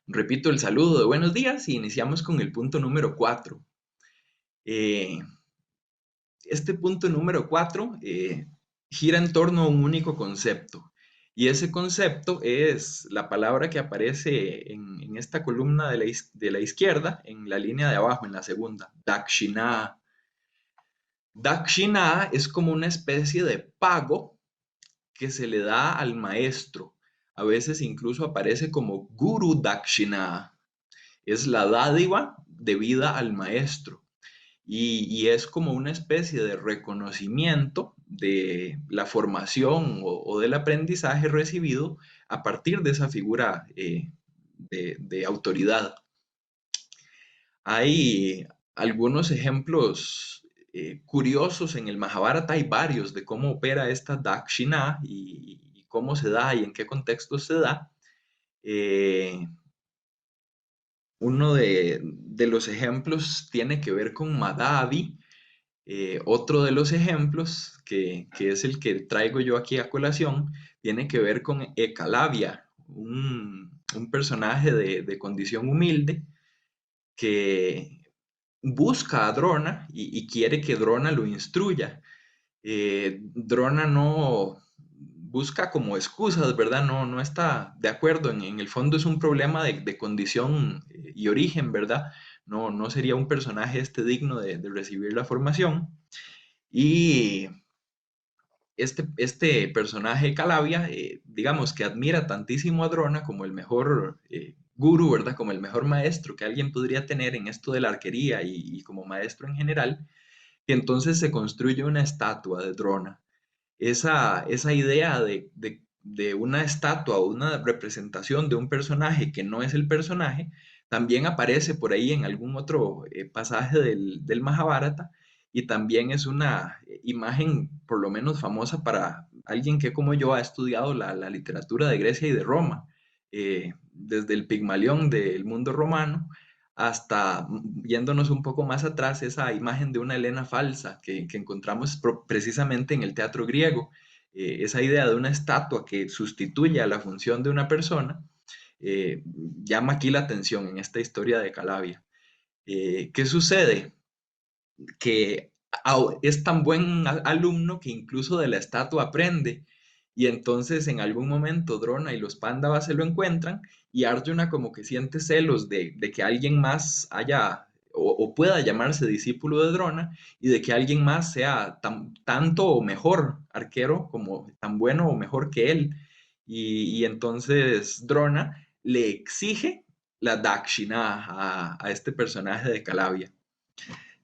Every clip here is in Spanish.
Repito el saludo de buenos días y iniciamos con el punto número 4. Este punto número 4 gira en torno a un único concepto. Y ese concepto es la palabra que aparece en esta columna de la izquierda, en la línea de abajo, en la segunda, Dakshina. Dakshina es como una especie de pago que se le da al maestro. A veces incluso aparece como Guru Dakshina. Es la dádiva debida al maestro y es como una especie de reconocimiento de la formación o del aprendizaje recibido a partir de esa figura de autoridad. Hay algunos ejemplos curiosos en el Mahabharata, hay varios de cómo opera esta Dakshina y cómo se da y en qué contexto se da. Eh, Uno de los ejemplos tiene que ver con Madhavi. Otro de los ejemplos, que es el que traigo yo aquí a colación, tiene que ver con Ekalavya, un personaje de condición humilde que busca a Drona y quiere que Drona lo instruya. Drona no busca como excusas, ¿verdad? No está de acuerdo. En el fondo es un problema de condición y origen, ¿verdad? No sería un personaje digno de recibir la formación. Y este personaje Calavia, digamos que admira tantísimo a Drona como el mejor guru, ¿verdad? Como el mejor maestro que alguien podría tener en esto de la arquería y como maestro en general, que entonces se construye una estatua de Drona. Esa idea de una estatua o una representación de un personaje que no es el personaje, también aparece por ahí en algún otro pasaje del Mahabharata y también es una imagen por lo menos famosa para alguien que como yo ha estudiado la literatura de Grecia y de Roma, desde el Pigmalión del mundo romano hasta yéndonos un poco más atrás, esa imagen de una Helena falsa que encontramos precisamente en el teatro griego, esa idea de una estatua que sustituye a la función de una persona, llama aquí la atención en esta historia de Calavia. ¿Qué sucede? Que es tan buen alumno que incluso de la estatua aprende. Y entonces en algún momento Drona y los Pándavas se lo encuentran y Arjuna como que siente celos de que alguien más haya o pueda llamarse discípulo de Drona y de que alguien más sea tanto o mejor arquero como tan bueno o mejor que él. Y entonces Drona le exige la Dakshina a este personaje de Calavia.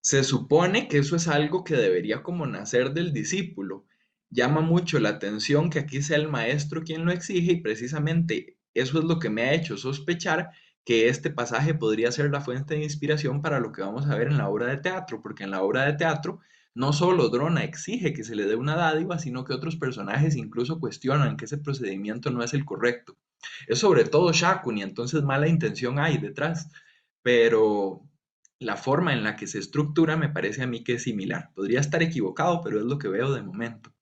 Se supone que eso es algo que debería como nacer del discípulo. Llama mucho la atención que aquí sea el maestro quien lo exige y precisamente eso es lo que me ha hecho sospechar que este pasaje podría ser la fuente de inspiración para lo que vamos a ver en la obra de teatro, porque en la obra de teatro no solo Drona exige que se le dé una dádiva, sino que otros personajes incluso cuestionan que ese procedimiento no es el correcto. Es sobre todo Shakuni, entonces mala intención hay detrás, pero la forma en la que se estructura me parece a mí que es similar. Podría estar equivocado, pero es lo que veo de momento.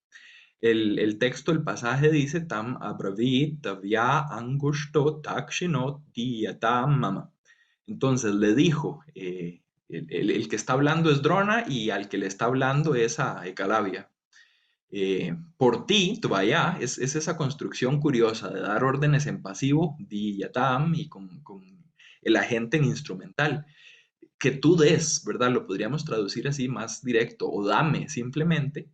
El texto, el pasaje dice tam abravit tavya angushto takshino diyatam mama. Entonces le dijo, el que está hablando es Drona y al que le está hablando es a Ekalavya. Por ti, Tvaya, es esa construcción curiosa de dar órdenes en pasivo, diyatam, y con el agente en instrumental que tú des, ¿verdad? Lo podríamos traducir así más directo, o dame simplemente.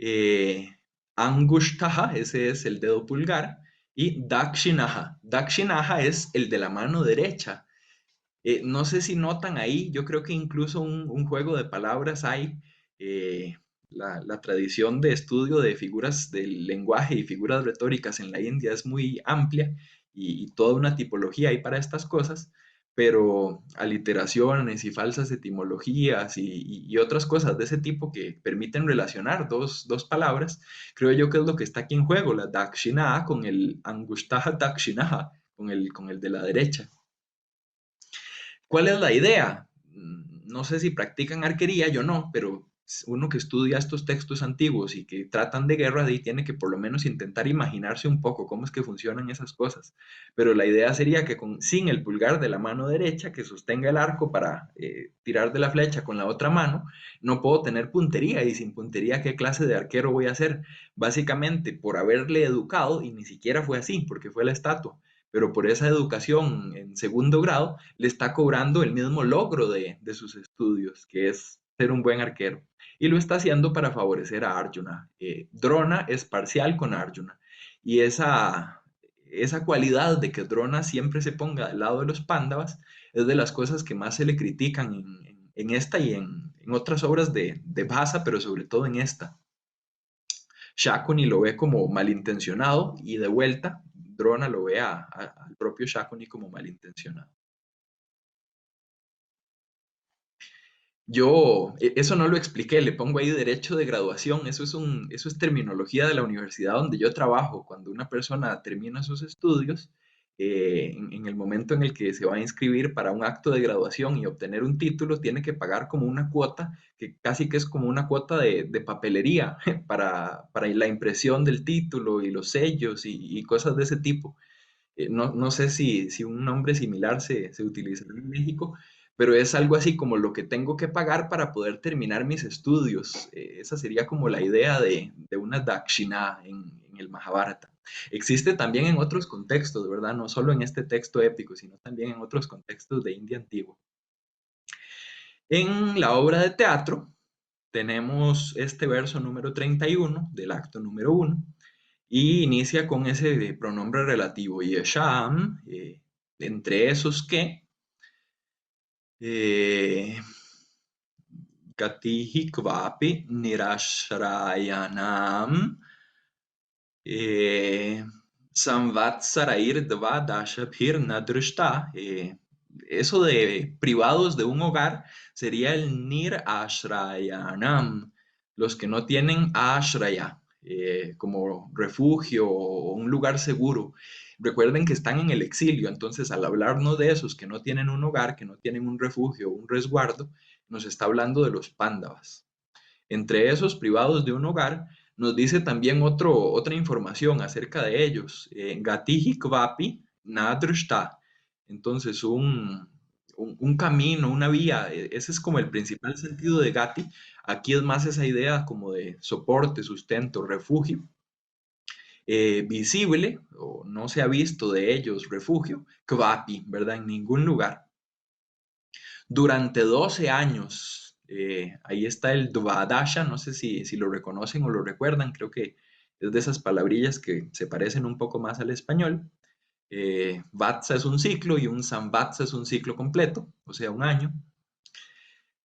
Eh, Angushtaha, ese es el dedo pulgar, y Dakshinaha. Dakshinaha es el de la mano derecha. No sé si notan ahí, yo creo que incluso un juego de palabras hay. eh, la tradición de estudio de figuras del lenguaje y figuras retóricas en la India es muy amplia y toda una tipología hay para estas cosas, pero aliteraciones y falsas etimologías y otras cosas de ese tipo que permiten relacionar dos palabras, creo yo que es lo que está aquí en juego, la Dakshina con el Angushtaha Dakshinaha, con el de la derecha. ¿Cuál es la idea? No sé si practican arquería, yo no, pero uno que estudia estos textos antiguos y que tratan de guerra, ahí tiene que por lo menos intentar imaginarse un poco cómo es que funcionan esas cosas. Pero la idea sería que sin el pulgar de la mano derecha que sostenga el arco para tirar de la flecha con la otra mano, no puedo tener puntería, y sin puntería, ¿qué clase de arquero voy a ser? Básicamente por haberle educado, y ni siquiera fue así, porque fue la estatua, pero por esa educación en segundo grado, le está cobrando el mismo logro de sus estudios, que es ser un buen arquero. Y lo está haciendo para favorecer a Arjuna. Drona es parcial con Arjuna. Y esa cualidad de que Drona siempre se ponga al lado de los Pándavas es de las cosas que más se le critican en esta y en otras obras de Bhasa, pero sobre todo en esta. Shakuni lo ve como malintencionado y de vuelta Drona lo ve al propio Shakuni como malintencionado. Yo, eso no lo expliqué, le pongo ahí derecho de graduación, eso es terminología de la universidad donde yo trabajo. Cuando una persona termina sus estudios, en el momento en el que se va a inscribir para un acto de graduación y obtener un título, tiene que pagar como una cuota, que casi que es como una cuota de papelería para la impresión del título y los sellos y cosas de ese tipo. No sé si un nombre similar se utiliza en México, pero es algo así como lo que tengo que pagar para poder terminar mis estudios. Esa sería como la idea de una dakshina en el Mahabharata. Existe también en otros contextos, ¿verdad? No solo en este texto épico, sino también en otros contextos de India antigua. En la obra de teatro tenemos este verso número 31 del acto número 1 y inicia con ese pronombre relativo, yesham, entre esos que, eh, gatihi kvapi nirashrayanam, eh, samvatsarair dvadashabhir nadrishta. Eso de privados de un hogar sería el nir ashrayanam, los que no tienen ashraya, como refugio o un lugar seguro. Recuerden que están en el exilio, entonces al hablarnos de esos que no tienen un hogar, que no tienen un refugio o un resguardo, nos está hablando de los pándavas. Entre esos privados de un hogar, nos dice también otra información acerca de ellos. Gatihi kvapi nadrushta. Entonces, un camino, una vía, ese es como el principal sentido de Gati. Aquí es más esa idea como de soporte, sustento, refugio. Visible, o no se ha visto de ellos refugio, kvapi, ¿verdad? En ningún lugar. Durante 12 años, ahí está el Dvadasha, no sé si lo reconocen o lo recuerdan, creo que es de esas palabrillas que se parecen un poco más al español. Vatsa es un ciclo y un Samvatsa es un ciclo completo, o sea, un año.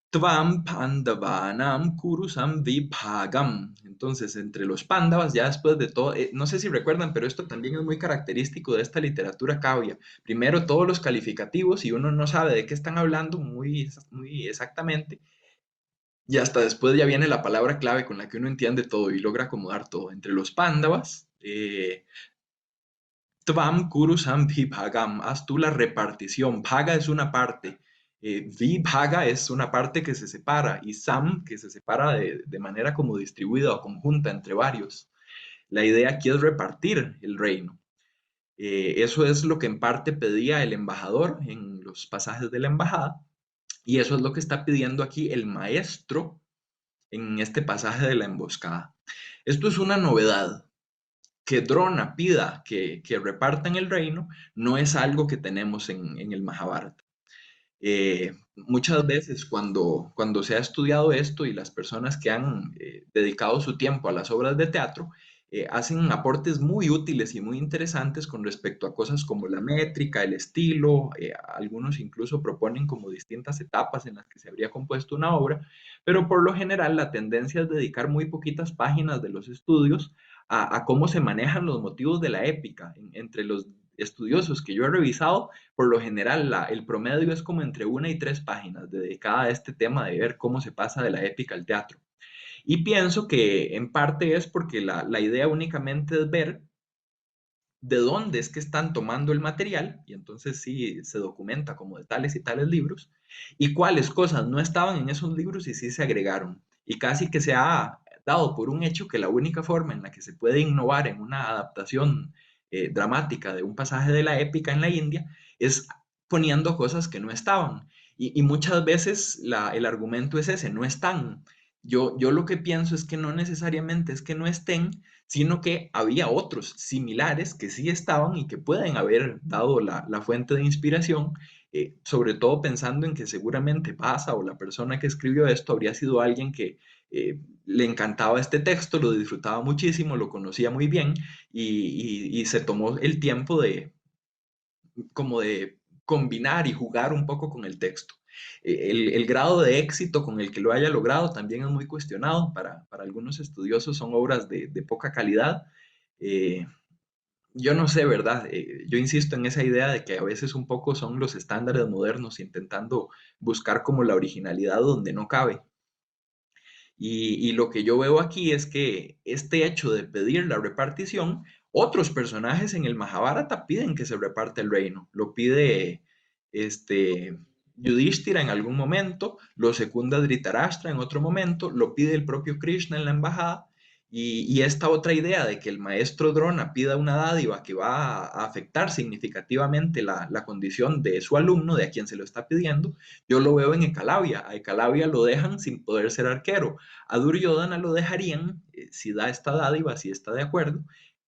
Tvam Pandavanam Kurusam Vibhagam. Entonces, entre los Pándavas, ya después de todo, no sé si recuerdan, pero esto también es muy característico de esta literatura cavia. Primero, todos los calificativos, y uno no sabe de qué están hablando muy exactamente, y hasta después ya viene la palabra clave con la que uno entiende todo y logra acomodar todo. Entre los Pándavas, Tvam Kurusam Vibhagam, haz tú la repartición. Bhaga es una parte. Vibhaga es una parte que se separa y Sam que se separa de manera como distribuida o conjunta entre varios. La idea aquí es repartir el reino. Eso es lo que en parte pedía el embajador en los pasajes de la embajada y eso es lo que está pidiendo aquí el maestro en este pasaje de la emboscada. Esto es una novedad. Que Drona pida que repartan el reino no es algo que tenemos en el Mahabharata. Muchas veces cuando se ha estudiado esto y las personas que han dedicado su tiempo a las obras de teatro, hacen aportes muy útiles y muy interesantes con respecto a cosas como la métrica, el estilo, algunos incluso proponen como distintas etapas en las que se habría compuesto una obra, pero por lo general la tendencia es dedicar muy poquitas páginas de los estudios a cómo se manejan los motivos de la épica entre los estudiosos que yo he revisado. Por lo general, el promedio es como entre 1 y 3 páginas dedicada a este tema de ver cómo se pasa de la épica al teatro. Y pienso que en parte es porque la idea únicamente es ver de dónde es que están tomando el material, y entonces sí se documenta como de tales y tales libros, y cuáles cosas no estaban en esos libros y sí se agregaron. y casi que se ha dado por un hecho que la única forma en la que se puede innovar en una adaptación dramática de un pasaje de la épica en la India es poniendo cosas que no estaban. Y muchas veces el argumento es ese, no están. Yo lo que pienso es que no necesariamente es que no estén, sino que había otros similares que sí estaban y que pueden haber dado la fuente de inspiración, sobre todo pensando en que seguramente Pasa o la persona que escribió esto habría sido alguien que le encantaba este texto, lo disfrutaba muchísimo, lo conocía muy bien y se tomó el tiempo de como de combinar y jugar un poco con el texto. El grado de éxito con el que lo haya logrado también es muy cuestionado. Para algunos estudiosos son obras de poca calidad. Eh, yo no sé, ¿verdad? Yo insisto en esa idea de que a veces un poco son los estándares modernos intentando buscar como la originalidad donde no cabe. Y lo que yo veo aquí es que este hecho de pedir la repartición, otros personajes en el Mahabharata piden que se reparte el reino. Lo pide este, Yudhishthira en algún momento, lo secunda Dhritarashtra en otro momento, lo pide el propio Krishna en la embajada. Y esta otra idea de que el maestro Drona pida una dádiva que va a afectar significativamente la condición de su alumno, de a quien se lo está pidiendo, yo lo veo en Ekalavya. A Ekalavya lo dejan sin poder ser arquero. A Duryodhana lo dejarían, si da esta dádiva, si está de acuerdo,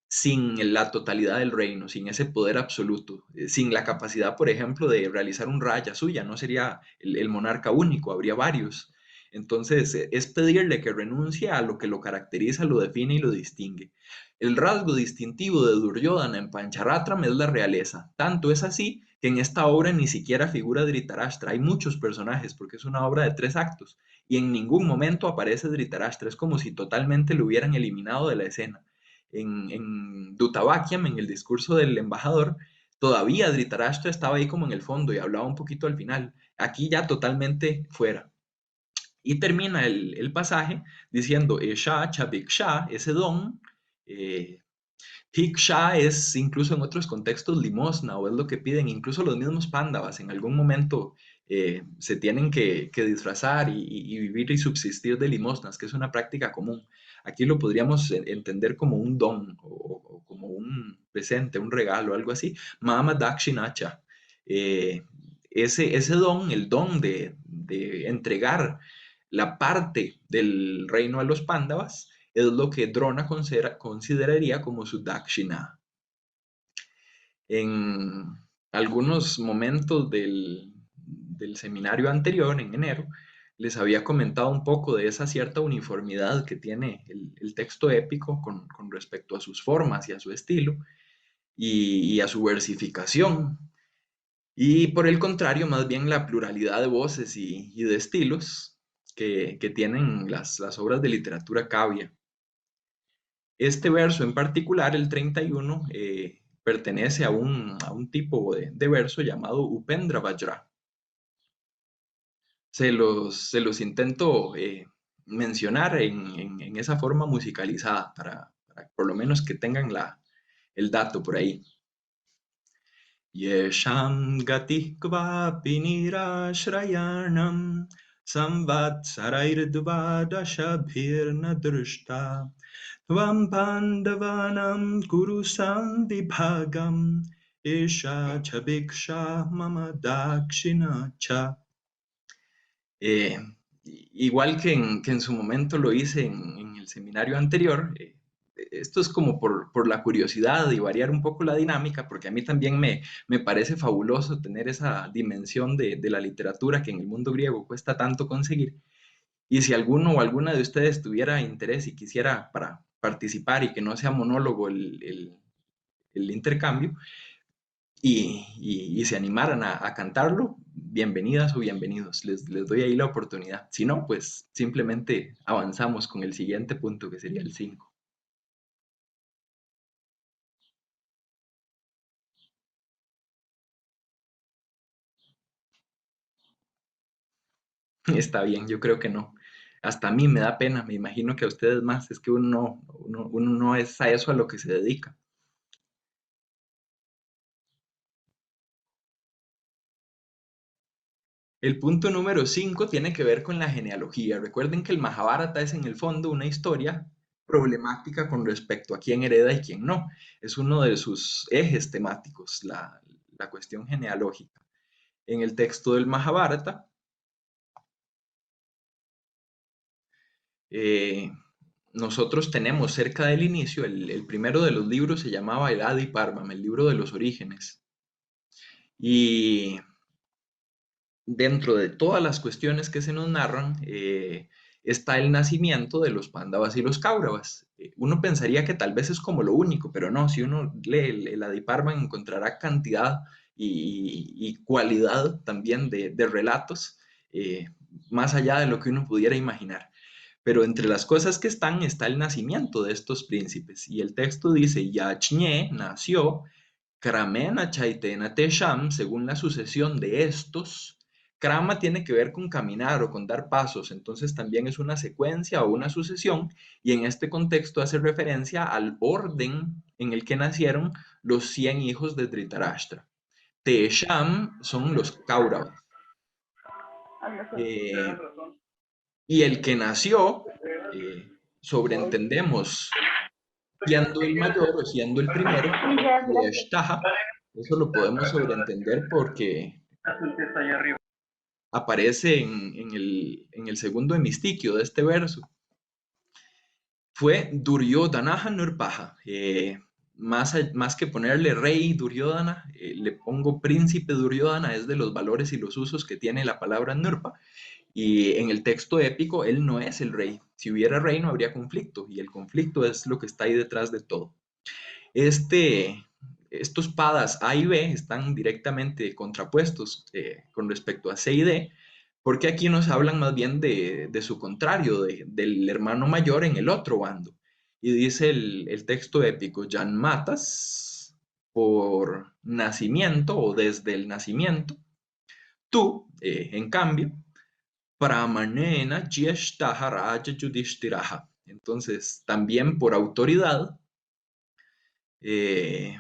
sin la totalidad del reino, sin ese poder absoluto, sin la capacidad, por ejemplo, de realizar un raya suya, no sería el monarca único, habría varios. Entonces, es pedirle que renuncie a lo que lo caracteriza, lo define y lo distingue. El rasgo distintivo de Duryodhana en Pancharatram es la realeza. Tanto es así que en esta obra ni siquiera figura Dhritarashtra. Hay muchos personajes porque es una obra de 3 actos y en ningún momento aparece Dhritarashtra. Es como si totalmente lo hubieran eliminado de la escena. En Dutavakyam, en el discurso del embajador, todavía Dhritarashtra estaba ahí como en el fondo y hablaba un poquito al final. Aquí ya totalmente fuera. Y termina el pasaje diciendo, Esha Chabiksha, ese don, eh, Hiksha es incluso en otros contextos limosna o es lo que piden, incluso los mismos pándavas en algún momento se tienen que disfrazar y vivir y subsistir de limosnas, que es una práctica común. Aquí lo podríamos entender como un don o como un presente, un regalo, algo así. Mama Dakshinacha. Eh, ese don, el don de entregar la parte del reino a los pándavas, es lo que Drona consideraría como su Dakshina. En algunos momentos del seminario anterior, en enero, les había comentado un poco de esa cierta uniformidad que tiene el texto épico con respecto a sus formas y a su estilo y a su versificación. Y por el contrario, más bien la pluralidad de voces y de estilos que tienen las obras de literatura cavia. Este verso en particular, el 31, pertenece a un tipo de verso llamado Upendra Vajra. Se los intento mencionar en esa forma musicalizada para por lo menos que tengan el dato por ahí. Yesham gati kvapi nirashrayanam samvatsarairdvadashabhirna drushta tvam pandavanam kuru samvibhagam isha chabiksha mama dakshina cha. Eh, igual que en su momento lo hice en el seminario anterior, esto es como por la curiosidad y variar un poco la dinámica, porque a mí también me parece fabuloso tener esa dimensión de la literatura que en el mundo griego cuesta tanto conseguir. Y si alguno o alguna de ustedes tuviera interés y quisiera para participar y que no sea monólogo el intercambio, y se animaran a cantarlo, bienvenidas o bienvenidos. Les doy ahí la oportunidad. Si no, pues simplemente avanzamos con el siguiente punto, que sería el 5. Está bien, yo creo que no. Hasta a mí me da pena, me imagino que a ustedes más, es que uno no es a eso a lo que se dedica. El punto número 5 tiene que ver con la genealogía. Recuerden que el Mahabharata es en el fondo una historia problemática con respecto a quién hereda y quién no. Es uno de sus ejes temáticos, la cuestión genealógica. En el texto del Mahabharata, eh, nosotros tenemos cerca del inicio, el primero de los libros se llamaba el Adi Parvam, el libro de los orígenes. Y dentro de todas las cuestiones que se nos narran, está el nacimiento de los Pándavas y los Cáuravas. Uno pensaría que tal vez es como lo único, pero no, si uno lee el Adiparvan encontrará cantidad y cualidad también de relatos, más allá de lo que uno pudiera imaginar. Pero entre las cosas que están está el nacimiento de estos príncipes. Y el texto dice, Yachñé nació Kramena Chaitena Tesham, según la sucesión de estos. Krama tiene que ver con caminar o con dar pasos, entonces también es una secuencia o una sucesión, y en este contexto hace referencia al orden en el que nacieron los 100 hijos de Dhritarashtra. Tesham son los Kauravas. Eh, y el que nació, sobreentendemos, siendo el mayor o siendo el primero, Yeshtaha, eso lo podemos sobreentender porque aparece en el segundo hemistiquio de este verso. Fue Duryodhana Nurpaha. Más que ponerle rey Duryodhana, le pongo príncipe Duryodhana, es de los valores y los usos que tiene la palabra Nurpa. Y en el texto épico, él no es el rey. Si hubiera rey, no habría conflicto, y el conflicto es lo que está ahí detrás de todo. Estos padas A y B están directamente contrapuestos con respecto a C y D, porque aquí nos hablan más bien de su contrario, del hermano mayor en el otro bando. Y dice el texto épico, Jan matas por nacimiento o desde el nacimiento, tú, en cambio, Pramanena Jyeshtaha Raja Yudhishthiraha. Entonces, también por autoridad, eh,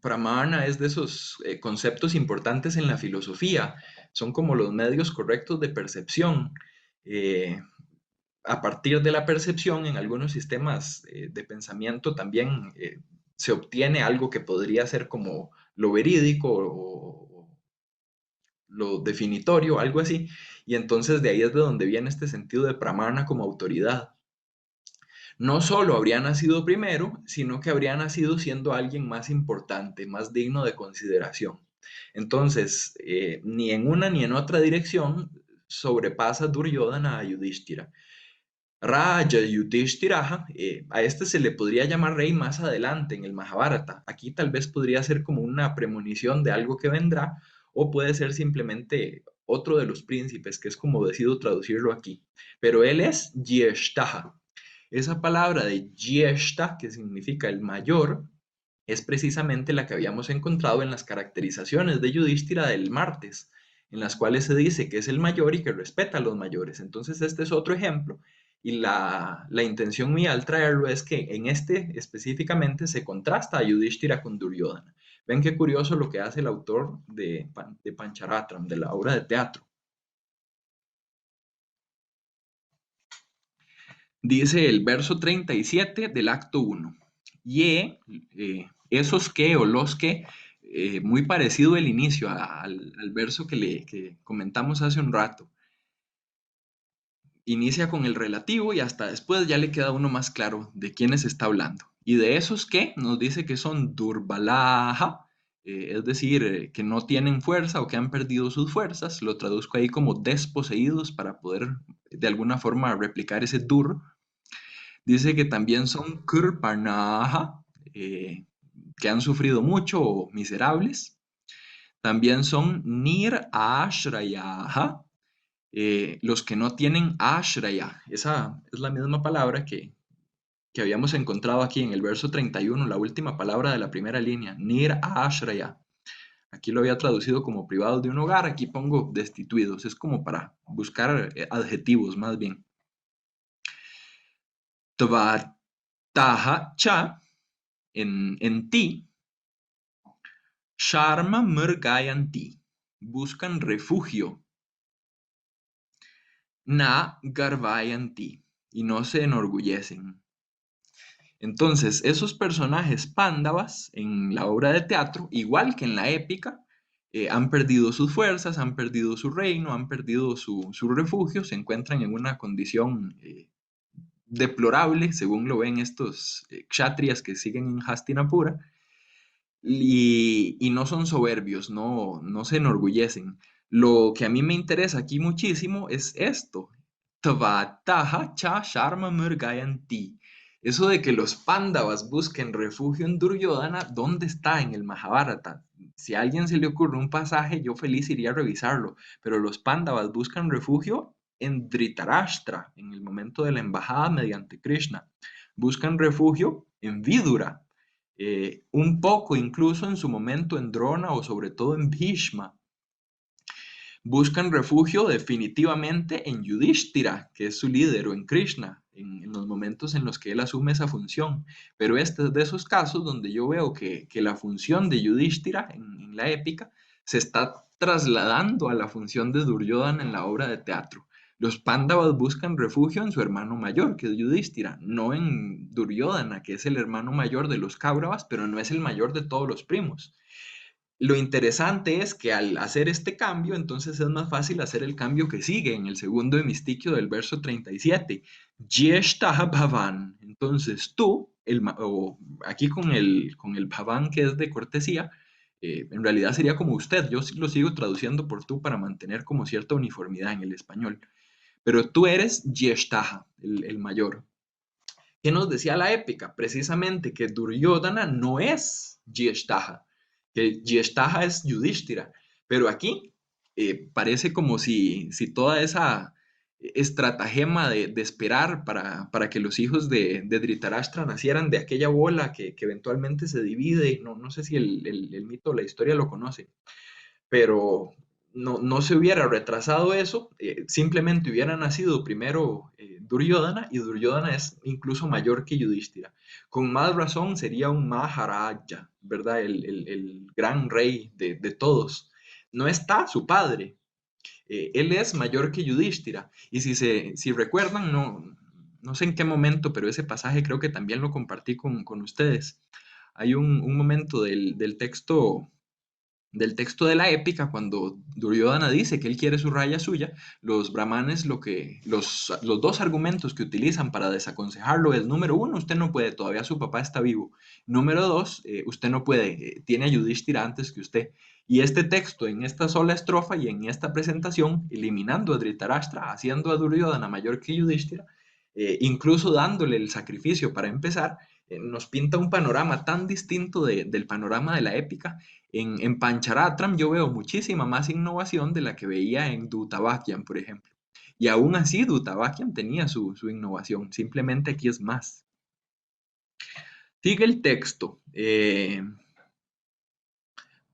Pramana es de esos conceptos importantes en la filosofía, son como los medios correctos de percepción. Eh, a partir de la percepción, en algunos sistemas de pensamiento también se obtiene algo que podría ser como lo verídico o lo definitorio, algo así, y entonces de ahí es de donde viene este sentido de Pramana como autoridad. No solo habría nacido primero, sino que habría nacido siendo alguien más importante, más digno de consideración. Entonces, ni en una ni en otra dirección sobrepasa Duryodhana a Yudhishthira. Raja Yudhishthiraja, a este se le podría llamar rey más adelante en el Mahabharata. Aquí tal vez podría ser como una premonición de algo que vendrá, o puede ser simplemente otro de los príncipes, que es como decido traducirlo aquí. Pero él es Yeshtaha. Esa palabra de Yeshta, que significa el mayor, es precisamente la que habíamos encontrado en las caracterizaciones de Yudhishthira del martes, en las cuales se dice que es el mayor y que respeta a los mayores. Entonces este es otro ejemplo y la intención mía al traerlo es que en este específicamente se contrasta a Yudhishthira con Duryodhana. Ven qué curioso lo que hace el autor de Pancharatram, de la obra de teatro. Dice el verso 37 del acto 1. Y esos que o los que, muy parecido el inicio al verso que comentamos hace un rato. Inicia con el relativo y hasta después ya le queda uno más claro de quiénes está hablando. Y de esos que nos dice que son Durbalaha, es decir, que no tienen fuerza o que han perdido sus fuerzas, lo traduzco ahí como desposeídos para poder de alguna forma replicar ese dur. Dice que también son Kurpanaha, que han sufrido mucho o miserables. También son Nir Ashrayaha, los que no tienen Ashraya. Esa es la misma palabra que habíamos encontrado aquí en el verso 31, la última palabra de la primera línea, Nir Ashraya. Aquí lo había traducido como privados de un hogar, aquí pongo destituidos, es como para buscar adjetivos más bien. Tvataha cha, en ti, Sharma Murgayanti. buscan refugio, na garvayanti, y no se enorgullecen. Entonces, esos personajes pándavas en la obra de teatro, igual que en la épica, han perdido sus fuerzas, han perdido su reino, han perdido su refugio, se encuentran en una condición deplorable, según lo ven estos kshatriyas que siguen en Hastinapura, y no son soberbios, no se enorgullecen. Lo que a mí me interesa aquí muchísimo es esto. Tvataha cha sharma murgayanti. Eso de que los pándavas busquen refugio en Duryodhana, ¿dónde está en el Mahabharata? Si a alguien se le ocurre un pasaje, yo feliz iría a revisarlo, pero los pándavas buscan refugio en Dhritarashtra, en el momento de la embajada mediante Krishna. Buscan refugio en Vidura, un poco incluso en su momento en Drona o sobre todo en Bhishma. Buscan refugio definitivamente en Yudhishthira, que es su líder, o en Krishna, en los momentos en los que él asume esa función. Pero este es de esos casos donde yo veo que la función de Yudhishthira en la épica se está trasladando a la función de Duryodhana en la obra de teatro. Los Pándavas buscan refugio en su hermano mayor, que es Yudhishthira, no en Duryodhana, que es el hermano mayor de los Kauravas, pero no es el mayor de todos los primos. Lo interesante es que al hacer este cambio, entonces es más fácil hacer el cambio que sigue en el segundo hemistiquio del verso 37. Yeshtaha Bhavan. Entonces tú, o aquí con el Bhavan que es de cortesía, en realidad sería como usted. Yo lo sigo traduciendo por tú para mantener como cierta uniformidad en el español. Pero tú eres Yeshtaha, el mayor. ¿Qué nos decía la épica? Precisamente que Duryodhana no es Yeshtaha, que Yeshtaha es Yudhishthira, pero aquí parece como si toda esa estratagema de esperar para que los hijos de Dhritarashtra nacieran de aquella bola que eventualmente se divide, no sé si el mito o la historia lo conoce, pero no se hubiera retrasado eso, simplemente hubiera nacido primero Duryodhana, y Duryodhana es incluso mayor que Yudhishthira. Con más razón sería un Maharaja, ¿verdad? El gran rey de todos. No está su padre, él es mayor que Yudhishthira. Y si recuerdan, no sé en qué momento, pero ese pasaje creo que también lo compartí con ustedes. Hay un momento del texto de la épica, cuando Duryodhana dice que él quiere su raya suya, los brahmanes los dos argumentos que utilizan para desaconsejarlo es: número uno, usted no puede, todavía su papá está vivo; número dos, usted no puede, tiene a Yudhishthira antes que usted. Y este texto, en esta sola estrofa y en esta presentación, eliminando a Dhritarashtra, haciendo a Duryodhana mayor que Yudhishthira, incluso dándole el sacrificio para empezar, nos pinta un panorama tan distinto del panorama de la épica. En Pancharatram yo veo muchísima más innovación de la que veía en Dutavakyam, por ejemplo. Y aún así, Dutavakyam tenía su innovación, simplemente aquí es más. Sigue el texto.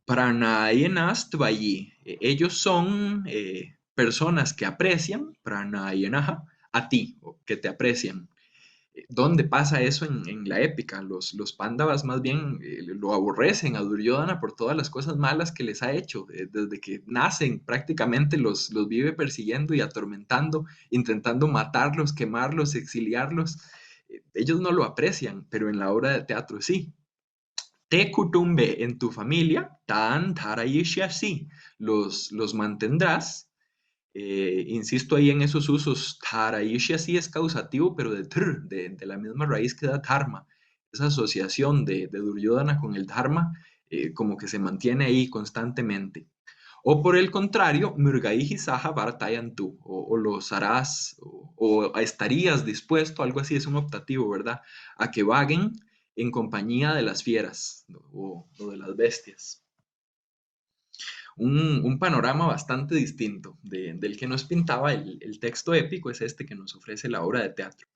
Pranayenastvayi. Ellos son personas que aprecian, pranayenaha, a ti, o que te aprecian. ¿Dónde pasa eso en la épica? Los pándavas más bien lo aborrecen a Duryodhana por todas las cosas malas que les ha hecho. Desde que nacen prácticamente los vive persiguiendo y atormentando, intentando matarlos, quemarlos, exiliarlos. Ellos no lo aprecian, pero en la obra de teatro sí. Te kutumbe, en tu familia, tan tarayishya sí, los mantendrás. Insisto ahí en esos usos. Taraisha sí es causativo, pero de la misma raíz que da dharma. Esa asociación de Duryodhana con el dharma, como que se mantiene ahí constantemente. O por el contrario, Murgaihi Saha Vartayantu, o los harás, o estarías dispuesto, algo así, es un optativo, ¿verdad? A que vaguen en compañía de las fieras o de las bestias. Un panorama bastante distinto del que nos pintaba el texto épico es este que nos ofrece la obra de teatro.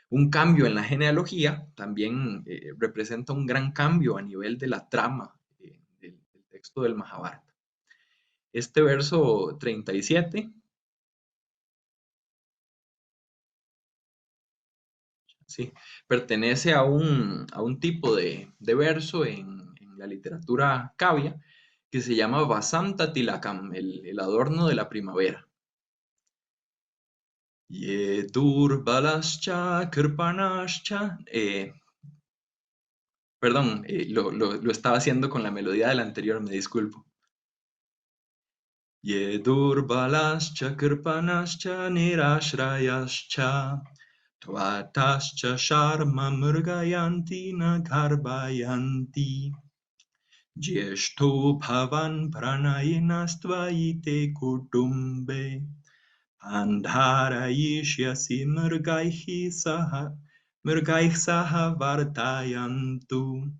Un cambio en la genealogía también representa un gran cambio a nivel de la trama del texto del Mahabharata. Este verso 37, sí, pertenece a un tipo de verso en la literatura cavia que se llama Vasanta Tilakam, el adorno de la primavera. Ye durbalascha kirpanascha. Perdón, lo estaba haciendo con la melodía del anterior, me disculpo. Ye durbalascha kirpanascha nirashrayascha tvatascha sharma murgayanti nagarbayanti jyeshto bhavan pranayinastvayite kutumbe andharayishyasi murgaih saha vartayantu.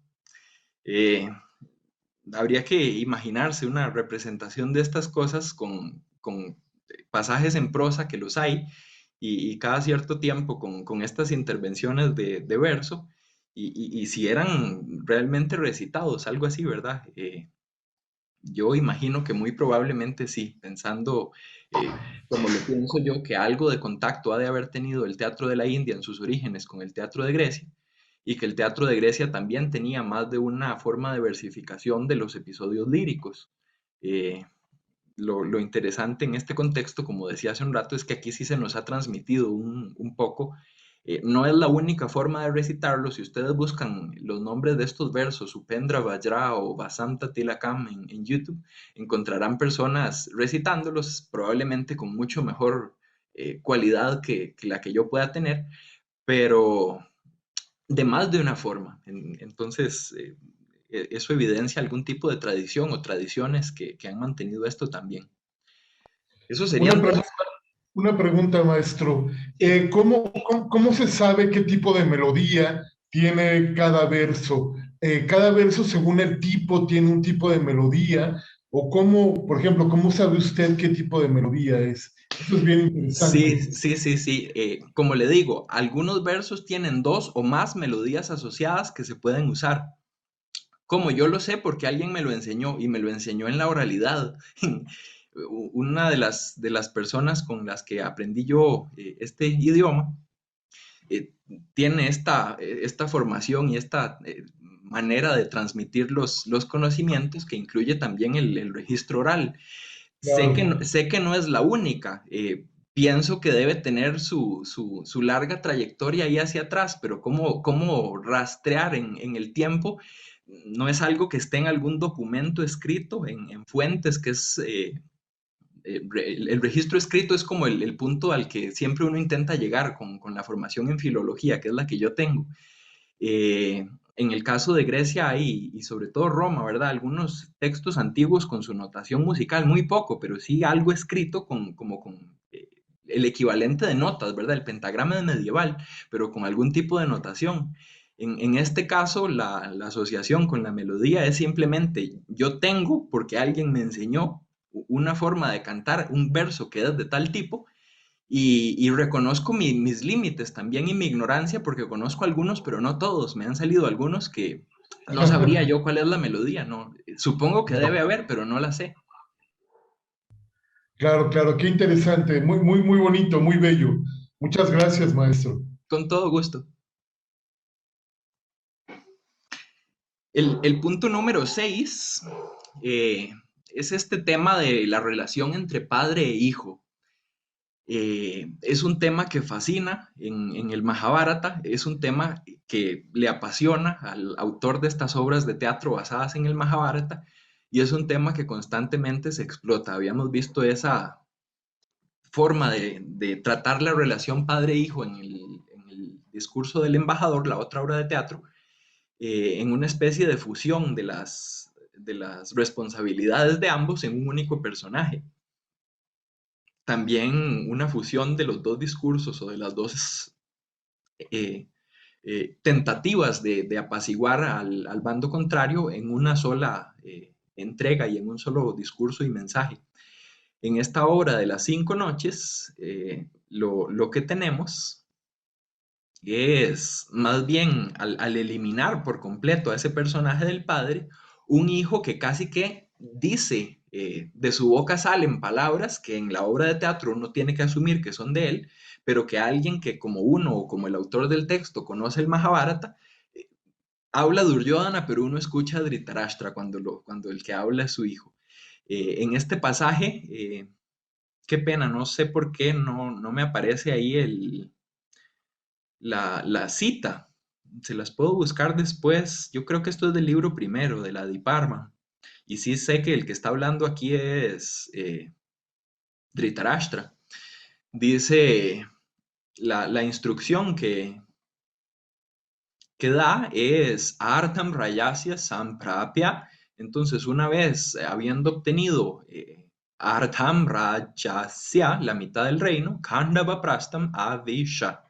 Habría que imaginarse una representación de estas cosas con pasajes en prosa que los hay y cada cierto tiempo con estas intervenciones de verso y si eran realmente recitados, algo así, ¿verdad? Yo imagino que muy probablemente sí, pensando como lo pienso yo, que algo de contacto ha de haber tenido el teatro de la India en sus orígenes con el teatro de Grecia y que el teatro de Grecia también tenía más de una forma de versificación de los episodios líricos. Eh, lo interesante en este contexto, como decía hace un rato, es que aquí sí se nos ha transmitido un poco. No es la única forma de recitarlo. Si ustedes buscan los nombres de estos versos, Upendra Vajra o Vasanta Tilakam en YouTube, encontrarán personas recitándolos, probablemente con mucho mejor cualidad que la que yo pueda tener, pero de más de una forma. Entonces, eso evidencia algún tipo de tradición o tradiciones que han mantenido esto también. Eso Una serían dos. pregunta, una pregunta, maestro. Sí. ¿Cómo se sabe qué tipo de melodía tiene cada verso? ¿Cada verso, según el tipo, tiene un tipo de melodía? ¿O cómo, por ejemplo, cómo sabe usted qué tipo de melodía es? Eso es bien Sí, interesante. sí, sí, sí. Como le digo, algunos versos tienen dos o más melodías asociadas que se pueden usar. Como yo lo sé porque alguien me lo enseñó y me lo enseñó en la oralidad. Una de las personas con las que aprendí yo este idioma eh, tiene esta formación y esta manera de transmitir los conocimientos que incluye también el registro oral. Claro. Sé que no es la única. Pienso que debe tener su larga trayectoria ahí hacia atrás, pero cómo rastrear en el tiempo no es algo que esté en algún documento escrito, en fuentes, que es el registro escrito es como el punto al que siempre uno intenta llegar con la formación en filología, que es la que yo tengo. En el caso de Grecia hay, y sobre todo Roma, ¿verdad? Algunos textos antiguos con su notación musical, muy poco, pero sí algo escrito como con el equivalente de notas, ¿verdad? El pentagrama de medieval, pero con algún tipo de notación. En este caso, la asociación con la melodía es simplemente yo tengo, porque alguien me enseñó una forma de cantar un verso que es de tal tipo, y reconozco mis límites también y mi ignorancia porque conozco algunos, pero no todos. Me han salido algunos que no sabría yo cuál es la melodía, ¿no? Supongo que debe haber, pero no la sé. Claro, claro, qué interesante, muy, muy, muy bonito, muy bello. Muchas gracias, maestro. Con todo gusto. El punto número 6 es este tema de la relación entre padre e hijo. Es un tema que fascina en el Mahabharata, es un tema que le apasiona al autor de estas obras de teatro basadas en el Mahabharata y es un tema que constantemente se explota. Habíamos visto esa forma de tratar la relación padre-hijo en el discurso del embajador, la otra obra de teatro, en una especie de fusión de las responsabilidades de ambos en un único personaje. También una fusión de los dos discursos o de las dos eh, tentativas de apaciguar al bando contrario en una sola entrega y en un solo discurso y mensaje. En esta obra de las 5 noches, lo que tenemos es más bien al eliminar por completo a ese personaje del padre, un hijo que casi que dice, de su boca salen palabras que en la obra de teatro uno tiene que asumir que son de él, pero que alguien que como uno o como el autor del texto conoce el Mahabharata, habla Duryodhana, pero uno escucha a Dhritarashtra cuando el que habla es su hijo. En este pasaje, qué pena, no sé por qué no me aparece ahí la cita. Se las puedo buscar después. Yo creo que esto es del libro primero, de la Diparma. Y sí sé que el que está hablando aquí es Dhritarashtra. Dice la instrucción que da es Artam Rayasya Samprapya. Entonces, una vez habiendo obtenido Artam Rajasya, la mitad del reino, Khandava Prastam Avisha,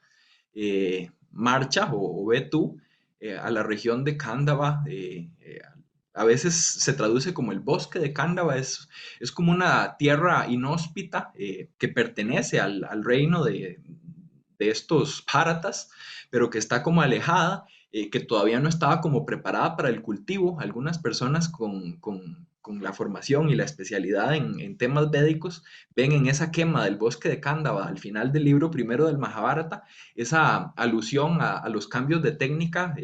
marcha o ve tú a la región de Khandava. A veces se traduce como el bosque de Khandava, es como una tierra inhóspita que pertenece al reino de estos Bharatas, pero que está como alejada, que todavía no estaba como preparada para el cultivo. Algunas personas con la formación y la especialidad en temas védicos ven en esa quema del bosque de Khandava al final del libro primero del Mahabharata esa alusión a los cambios de técnica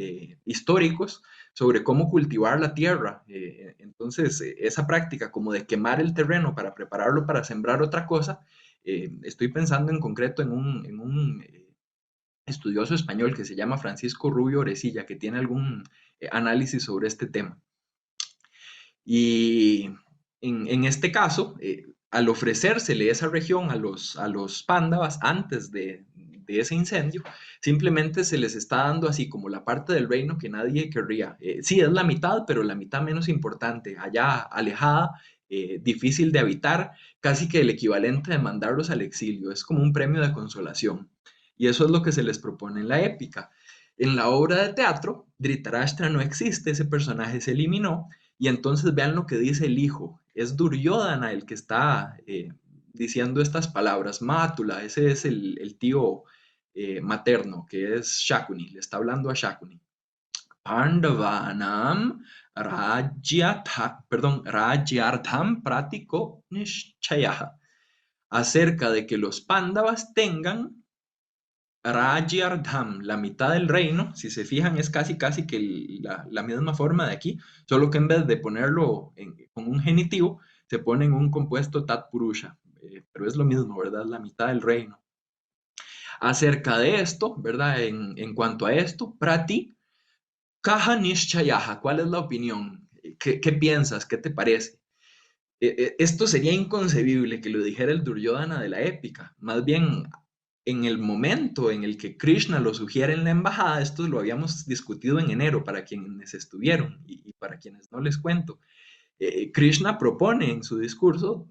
históricos sobre cómo cultivar la tierra. Entonces, esa práctica como de quemar el terreno para prepararlo para sembrar otra cosa, estoy pensando en concreto en un estudioso español que se llama Francisco Rubio Orecilla, que tiene algún análisis sobre este tema. Y en este caso, al ofrecérsele esa región a los pándavas antes de ese incendio, simplemente se les está dando así como la parte del reino que nadie querría. Sí, es la mitad, pero la mitad menos importante, allá alejada, difícil de habitar, casi que el equivalente de mandarlos al exilio. Es como un premio de consolación. Y eso es lo que se les propone en la épica. En la obra de teatro, Dhritarashtra no existe, ese personaje se eliminó, y entonces vean lo que dice el hijo. Es Duryodhana el que está diciendo estas palabras. Mátula, ese es el tío materno, que es Shakuni. Le está hablando a Shakuni. Pandavanam Rajyartham Pratiko Nishchayaha. Acerca de que los Pándavas tengan Rajyardham, la mitad del reino. Si se fijan, es casi que la misma forma de aquí, solo que en vez de ponerlo con un genitivo, se pone en un compuesto tatpurusha. Pero es lo mismo, ¿verdad? La mitad del reino. Acerca de esto, ¿verdad? En cuanto a esto, Prati, Kaha Nishchayaha, ¿cuál es la opinión? ¿Qué piensas? ¿Qué te parece? Esto sería inconcebible que lo dijera el Duryodhana de la épica. Más bien, en el momento en el que Krishna lo sugiere en la embajada, esto lo habíamos discutido en enero para quienes estuvieron y para quienes no les cuento. Krishna propone en su discurso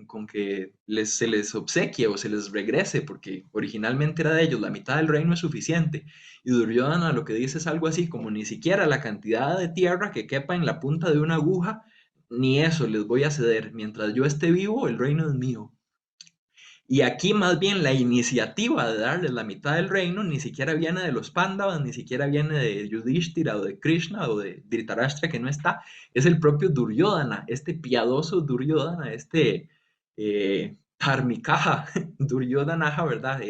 con que se les obsequie o se les regrese, porque originalmente era de ellos, la mitad del reino es suficiente. Y Duryodhana lo que dice es algo así como ni siquiera la cantidad de tierra que quepa en la punta de una aguja, ni eso les voy a ceder. Mientras yo esté vivo, el reino es mío. Y aquí más bien la iniciativa de darles la mitad del reino ni siquiera viene de los Pándavas, ni siquiera viene de Yudhishthira o de Krishna o de Dhritarashtra que no está, es el propio Duryodhana, este piadoso Duryodhana, este Dharmikaha, Duryodhanaha, ¿verdad?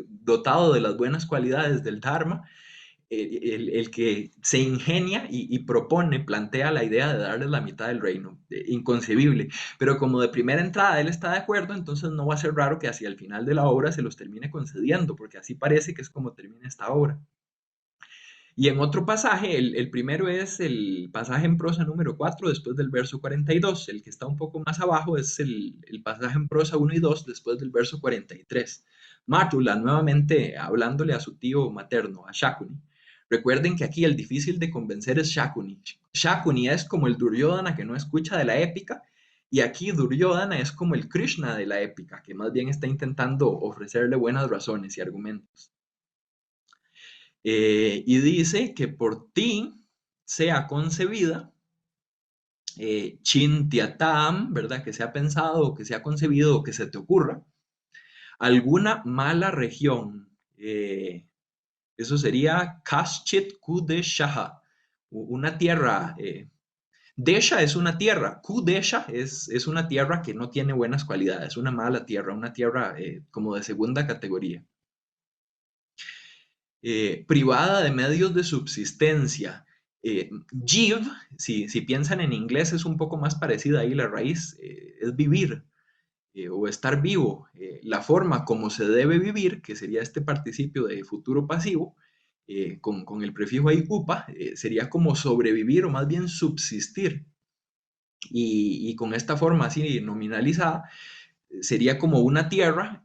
Dotado de las buenas cualidades del Dharma, el que se ingenia y propone, plantea la idea de darles la mitad del reino. Inconcebible. Pero como de primera entrada él está de acuerdo, entonces no va a ser raro que hacia el final de la obra se los termine concediendo, porque así parece que es como termina esta obra. Y en otro pasaje, el primero es el pasaje en prosa número 4 después del verso 42. El que está un poco más abajo es el pasaje en prosa 1 y 2 después del verso 43. Mátula nuevamente hablándole a su tío materno, a Shakuni. Recuerden que aquí el difícil de convencer es Shakuni. Shakuni es como el Duryodhana que no escucha de la épica, y aquí Duryodhana es como el Krishna de la épica, que más bien está intentando ofrecerle buenas razones y argumentos. Y dice que por ti sea concebida Chintiatam, ¿verdad? Que se ha pensado, o que se ha concebido, o que se te ocurra, alguna mala región. Eso sería Kaschit Kudeshaha, una tierra. Desha es una tierra, Kudesha es una tierra que no tiene buenas cualidades, una mala tierra, una tierra como de segunda categoría. privada de medios de subsistencia. Give, si piensan en inglés, es un poco más parecida ahí la raíz, es vivir o estar vivo. La forma como se debe vivir, que sería este participio de futuro pasivo, con el prefijo ahí upa, sería como sobrevivir o más bien subsistir. Y con esta forma así nominalizada, sería como una tierra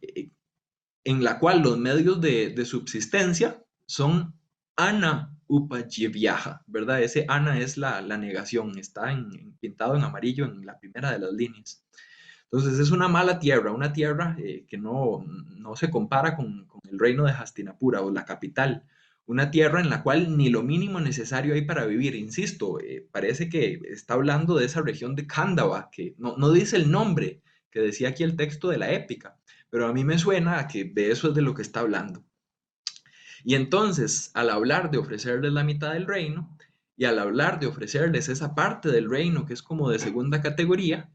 en la cual los medios de subsistencia son ana upajivyaja, ¿verdad? Ese ana es la negación, está pintado en amarillo en la primera de las líneas. Entonces es una mala tierra, una tierra que no se compara con el reino de Hastinapura o la capital, una tierra en la cual ni lo mínimo necesario hay para vivir. Insisto, parece que está hablando de esa región de Khandava, que no dice el nombre que decía aquí el texto de la épica, pero a mí me suena a que de eso es de lo que está hablando. Y entonces, al hablar de ofrecerles la mitad del reino, y al hablar de ofrecerles esa parte del reino que es como de segunda categoría,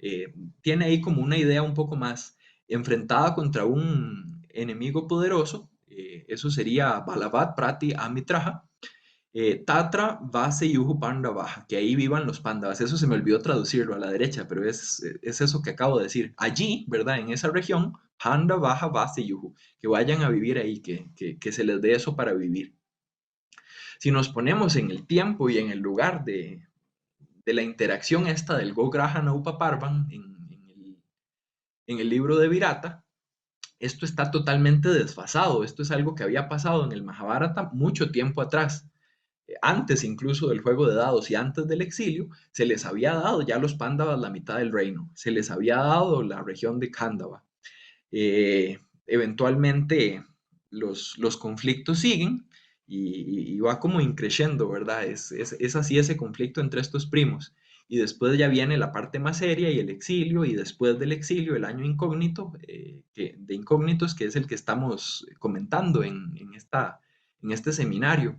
tiene ahí como una idea un poco más enfrentada contra un enemigo poderoso, eso sería Balabat Prati Amitraja, Tatra Vase Yuhu Pandavaja, que ahí vivan los Pandavas. Eso se me olvidó traducirlo a la derecha, pero es eso que acabo de decir. Allí, ¿verdad? En esa región, Pandavaja Vase Yuhu, que vayan a vivir ahí, que se les dé eso para vivir. Si nos ponemos en el tiempo y en el lugar de la interacción esta del Gograhana Upaparvan en el libro de Virata, esto está totalmente desfasado. Esto es algo que había pasado en el Mahabharata mucho tiempo atrás. Antes incluso del juego de dados y antes del exilio, se les había dado ya a los Pándavas la mitad del reino, se les había dado la región de Khandava. Eventualmente los conflictos siguen y va como increciendo, ¿verdad? Es así ese conflicto entre estos primos. Y después ya viene la parte más seria y el exilio, y después del exilio el año incógnito, de incógnitos, que es el que estamos comentando en este seminario.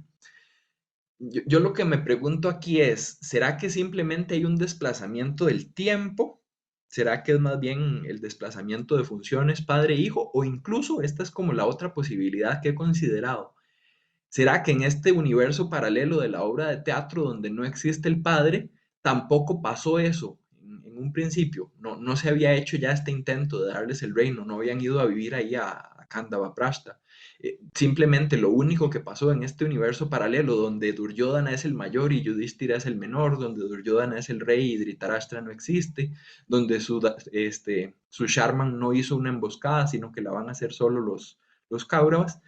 Yo lo que me pregunto aquí es, ¿será que simplemente hay un desplazamiento del tiempo? ¿Será que es más bien el desplazamiento de funciones padre-hijo? O incluso esta es como la otra posibilidad que he considerado. ¿Será que en este universo paralelo de la obra de teatro donde no existe el padre, tampoco pasó eso en un principio? No se había hecho ya este intento de darles el reino, no habían ido a vivir ahí a Kandavaprashta. Simplemente lo único que pasó en este universo paralelo donde Duryodhana es el mayor y Yudhishthira es el menor, donde Duryodhana es el rey y Dhritarashtra no existe, donde su Sharman no hizo una emboscada, sino que la van a hacer solo los Kauravas,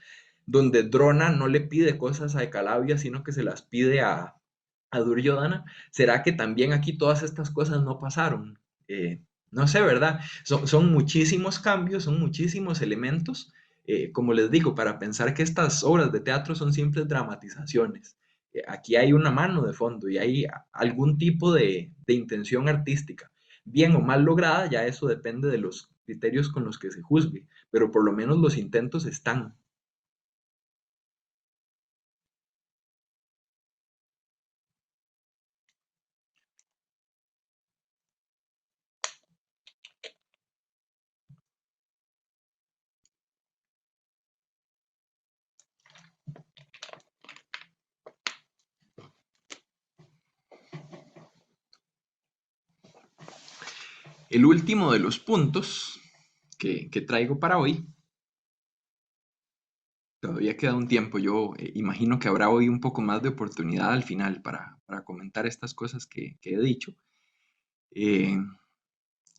donde Drona no le pide cosas a Ekalavya, sino que se las pide a Duryodhana. ¿Será que también aquí todas estas cosas no pasaron? No sé, ¿verdad? Son muchísimos cambios, son muchísimos elementos, como les digo, para pensar que estas obras de teatro son simples dramatizaciones. Aquí hay una mano de fondo y hay algún tipo de intención artística. Bien o mal lograda, ya eso depende de los criterios con los que se juzgue, pero por lo menos los intentos están. El último de los puntos que traigo para hoy, todavía queda un tiempo, yo imagino que habrá hoy un poco más de oportunidad al final para comentar estas cosas que he dicho. Eh,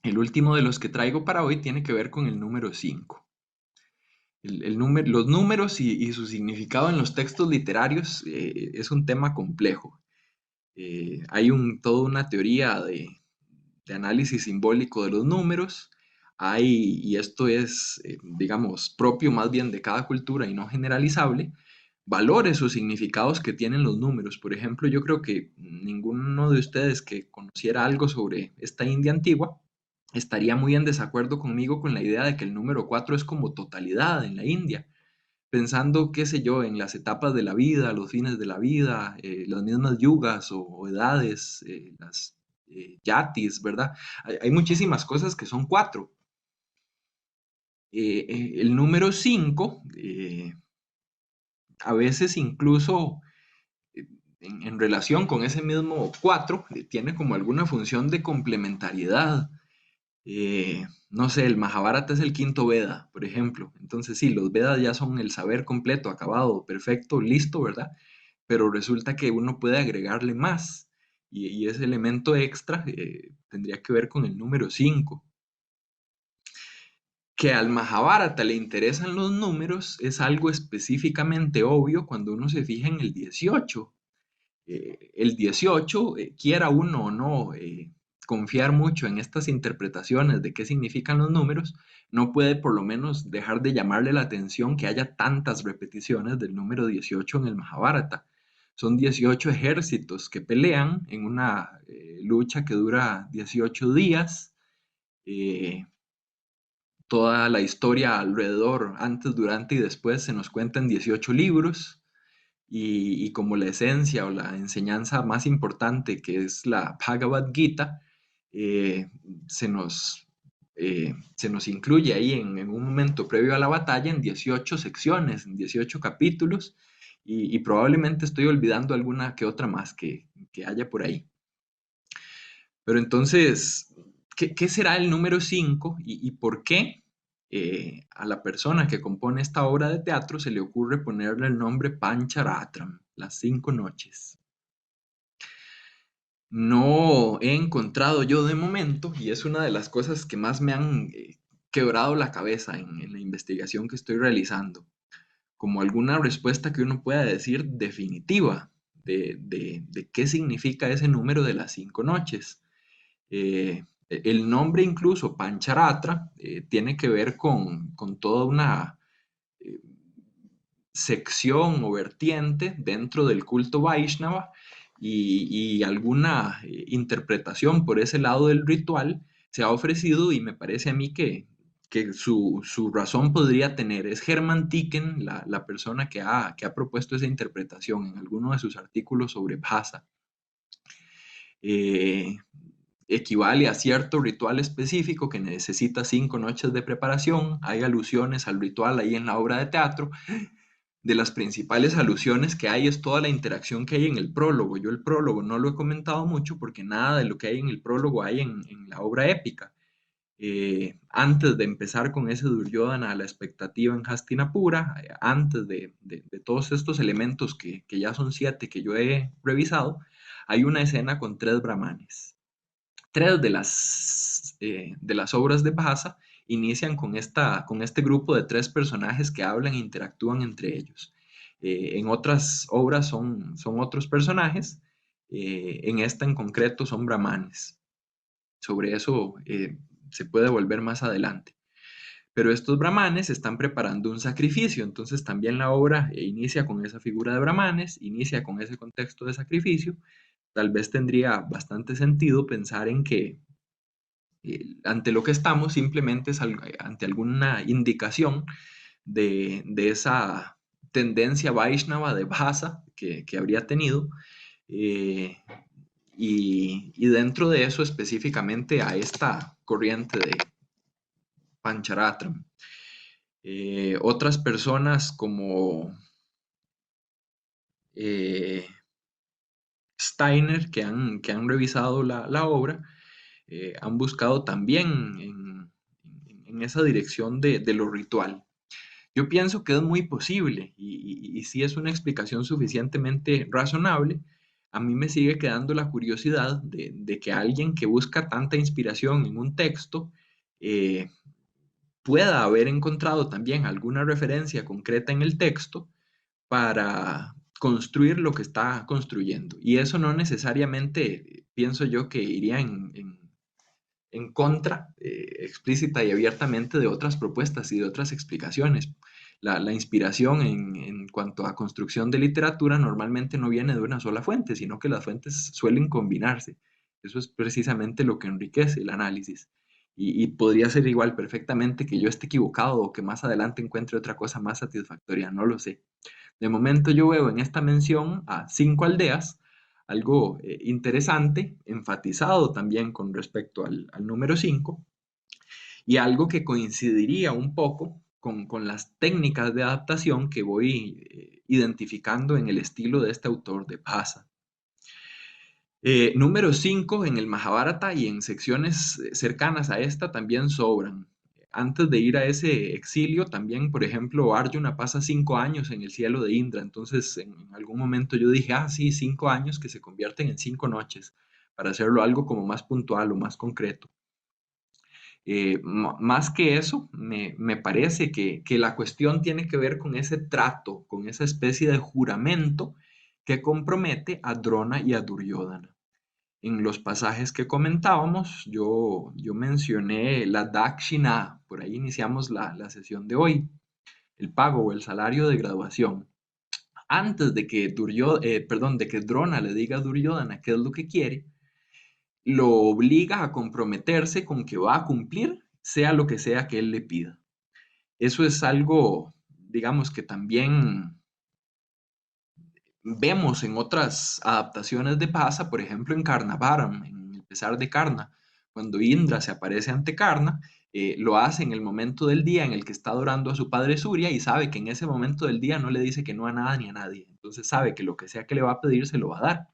el último de los que traigo para hoy tiene que ver con el número 5. Los números y su significado en los textos literarios es un tema complejo. Hay toda una teoría de análisis simbólico de los números. Y esto es, digamos, propio más bien de cada cultura y no generalizable, valores o significados que tienen los números. Por ejemplo, yo creo que ninguno de ustedes que conociera algo sobre esta India antigua estaría muy en desacuerdo conmigo con la idea de que el número 4 es como totalidad en la India, pensando, qué sé yo, en las etapas de la vida, los fines de la vida, las mismas yugas o edades, las yatis, ¿verdad? Hay muchísimas cosas que son 4. El número 5 a veces incluso en relación con ese mismo 4, tiene como alguna función de complementariedad. No sé, el Mahabharata es el quinto Veda, por ejemplo. Entonces sí, los Vedas ya son el saber completo, acabado, perfecto, listo, ¿verdad? Pero resulta que uno puede agregarle más. Y ese elemento extra tendría que ver con el número 5. Que al Mahabharata le interesan los números es algo específicamente obvio cuando uno se fija en el 18. El 18, quiera uno o no confiar mucho en estas interpretaciones de qué significan los números, no puede por lo menos dejar de llamarle la atención que haya tantas repeticiones del número 18 en el Mahabharata. Son 18 ejércitos que pelean en una lucha que dura 18 días. eh, Toda la historia alrededor, antes, durante y después, se nos cuenta en 18 libros y como la esencia o la enseñanza más importante, que es la Bhagavad Gita, eh, se nos, se nos incluye ahí en un momento previo a la batalla en 18 secciones, en 18 capítulos, y probablemente estoy olvidando alguna que otra más que haya por ahí. Pero entonces, ¿qué será el número 5 y por qué a la persona que compone esta obra de teatro se le ocurre ponerle el nombre Pancharatram, las 5 noches? No he encontrado yo de momento, y es una de las cosas que más me han quebrado la cabeza en la investigación que estoy realizando, como alguna respuesta que uno pueda decir definitiva de qué significa ese número de las 5 noches. El nombre incluso, Pancharatra, tiene que ver con toda una eh, sección o vertiente dentro del culto Vaishnava y alguna interpretación por ese lado del ritual se ha ofrecido y me parece a mí que su razón podría tener. Es Hermann Ticken, la persona que ha propuesto esa interpretación en alguno de sus artículos sobre Bhasa. Eh, Equivale a cierto ritual específico que necesita 5 noches de preparación. Hay alusiones al ritual ahí en la obra de teatro. De las principales alusiones que hay es toda la interacción que hay en el prólogo. Yo el prólogo no lo he comentado mucho porque nada de lo que hay en el prólogo hay en la obra épica. Antes de empezar con ese Duryodhana a la expectativa en Hastinapura, antes de todos estos elementos que ya son 7 que yo he revisado, hay una escena con 3 brahmanes. 3 de las obras de Bhasa inician con este grupo de 3 personajes que hablan e interactúan entre ellos. En otras obras son otros personajes, en esta en concreto son brahmanes. Sobre eso se puede volver más adelante. Pero estos brahmanes están preparando un sacrificio, entonces también la obra inicia con esa figura de brahmanes, inicia con ese contexto de sacrificio. Tal vez tendría bastante sentido pensar en que ante lo que estamos simplemente es ante alguna indicación de esa tendencia Vaishnava de Bhasa que habría tenido, eh, y dentro de eso específicamente a esta corriente de Pancharatram. Otras personas como eh, Steiner que han revisado la obra, han buscado también en esa dirección de lo ritual. Yo pienso que es muy posible y si es una explicación suficientemente razonable, a mí me sigue quedando la curiosidad de que alguien que busca tanta inspiración en un texto eh, pueda haber encontrado también alguna referencia concreta en el texto para construir lo que está construyendo. Y eso no necesariamente pienso yo que iría en contra explícita y abiertamente de otras propuestas y de otras explicaciones. La inspiración en cuanto a construcción de literatura normalmente no viene de una sola fuente, sino que las fuentes suelen combinarse. Eso es precisamente lo que enriquece el análisis. Y podría ser igual perfectamente que yo esté equivocado o que más adelante encuentre otra cosa más satisfactoria, no lo sé. De momento yo veo en esta mención a 5 aldeas algo interesante, enfatizado también con respecto al número 5, y algo que coincidiría un poco con las técnicas de adaptación que voy identificando en el estilo de este autor de Bhasa. Número 5 en el Mahabharata y en secciones cercanas a esta también sobran. Antes de ir a ese exilio, también, por ejemplo, Arjuna pasa 5 años en el cielo de Indra. Entonces, en algún momento yo dije, ah, sí, 5 años que se convierten en 5 noches, para hacerlo algo como más puntual o más concreto. Más que eso, me parece que la cuestión tiene que ver con ese trato, con esa especie de juramento que compromete a Drona y a Duryodhana. En los pasajes que comentábamos, yo mencioné la Dakshina, por ahí iniciamos la sesión de hoy, el pago o el salario de graduación. Antes de que, de que Drona le diga a Duryodhana qué es lo que quiere, lo obliga a comprometerse con que va a cumplir, sea lo que sea que él le pida. Eso es algo, digamos, que también vemos en otras adaptaciones de Pasa, por ejemplo en Karnavaram, en El pesar de Karna, cuando Indra se aparece ante Karna, lo hace en el momento del día en el que está adorando a su padre Surya y sabe que en ese momento del día no le dice que no a nada ni a nadie. Entonces sabe que lo que sea que le va a pedir se lo va a dar.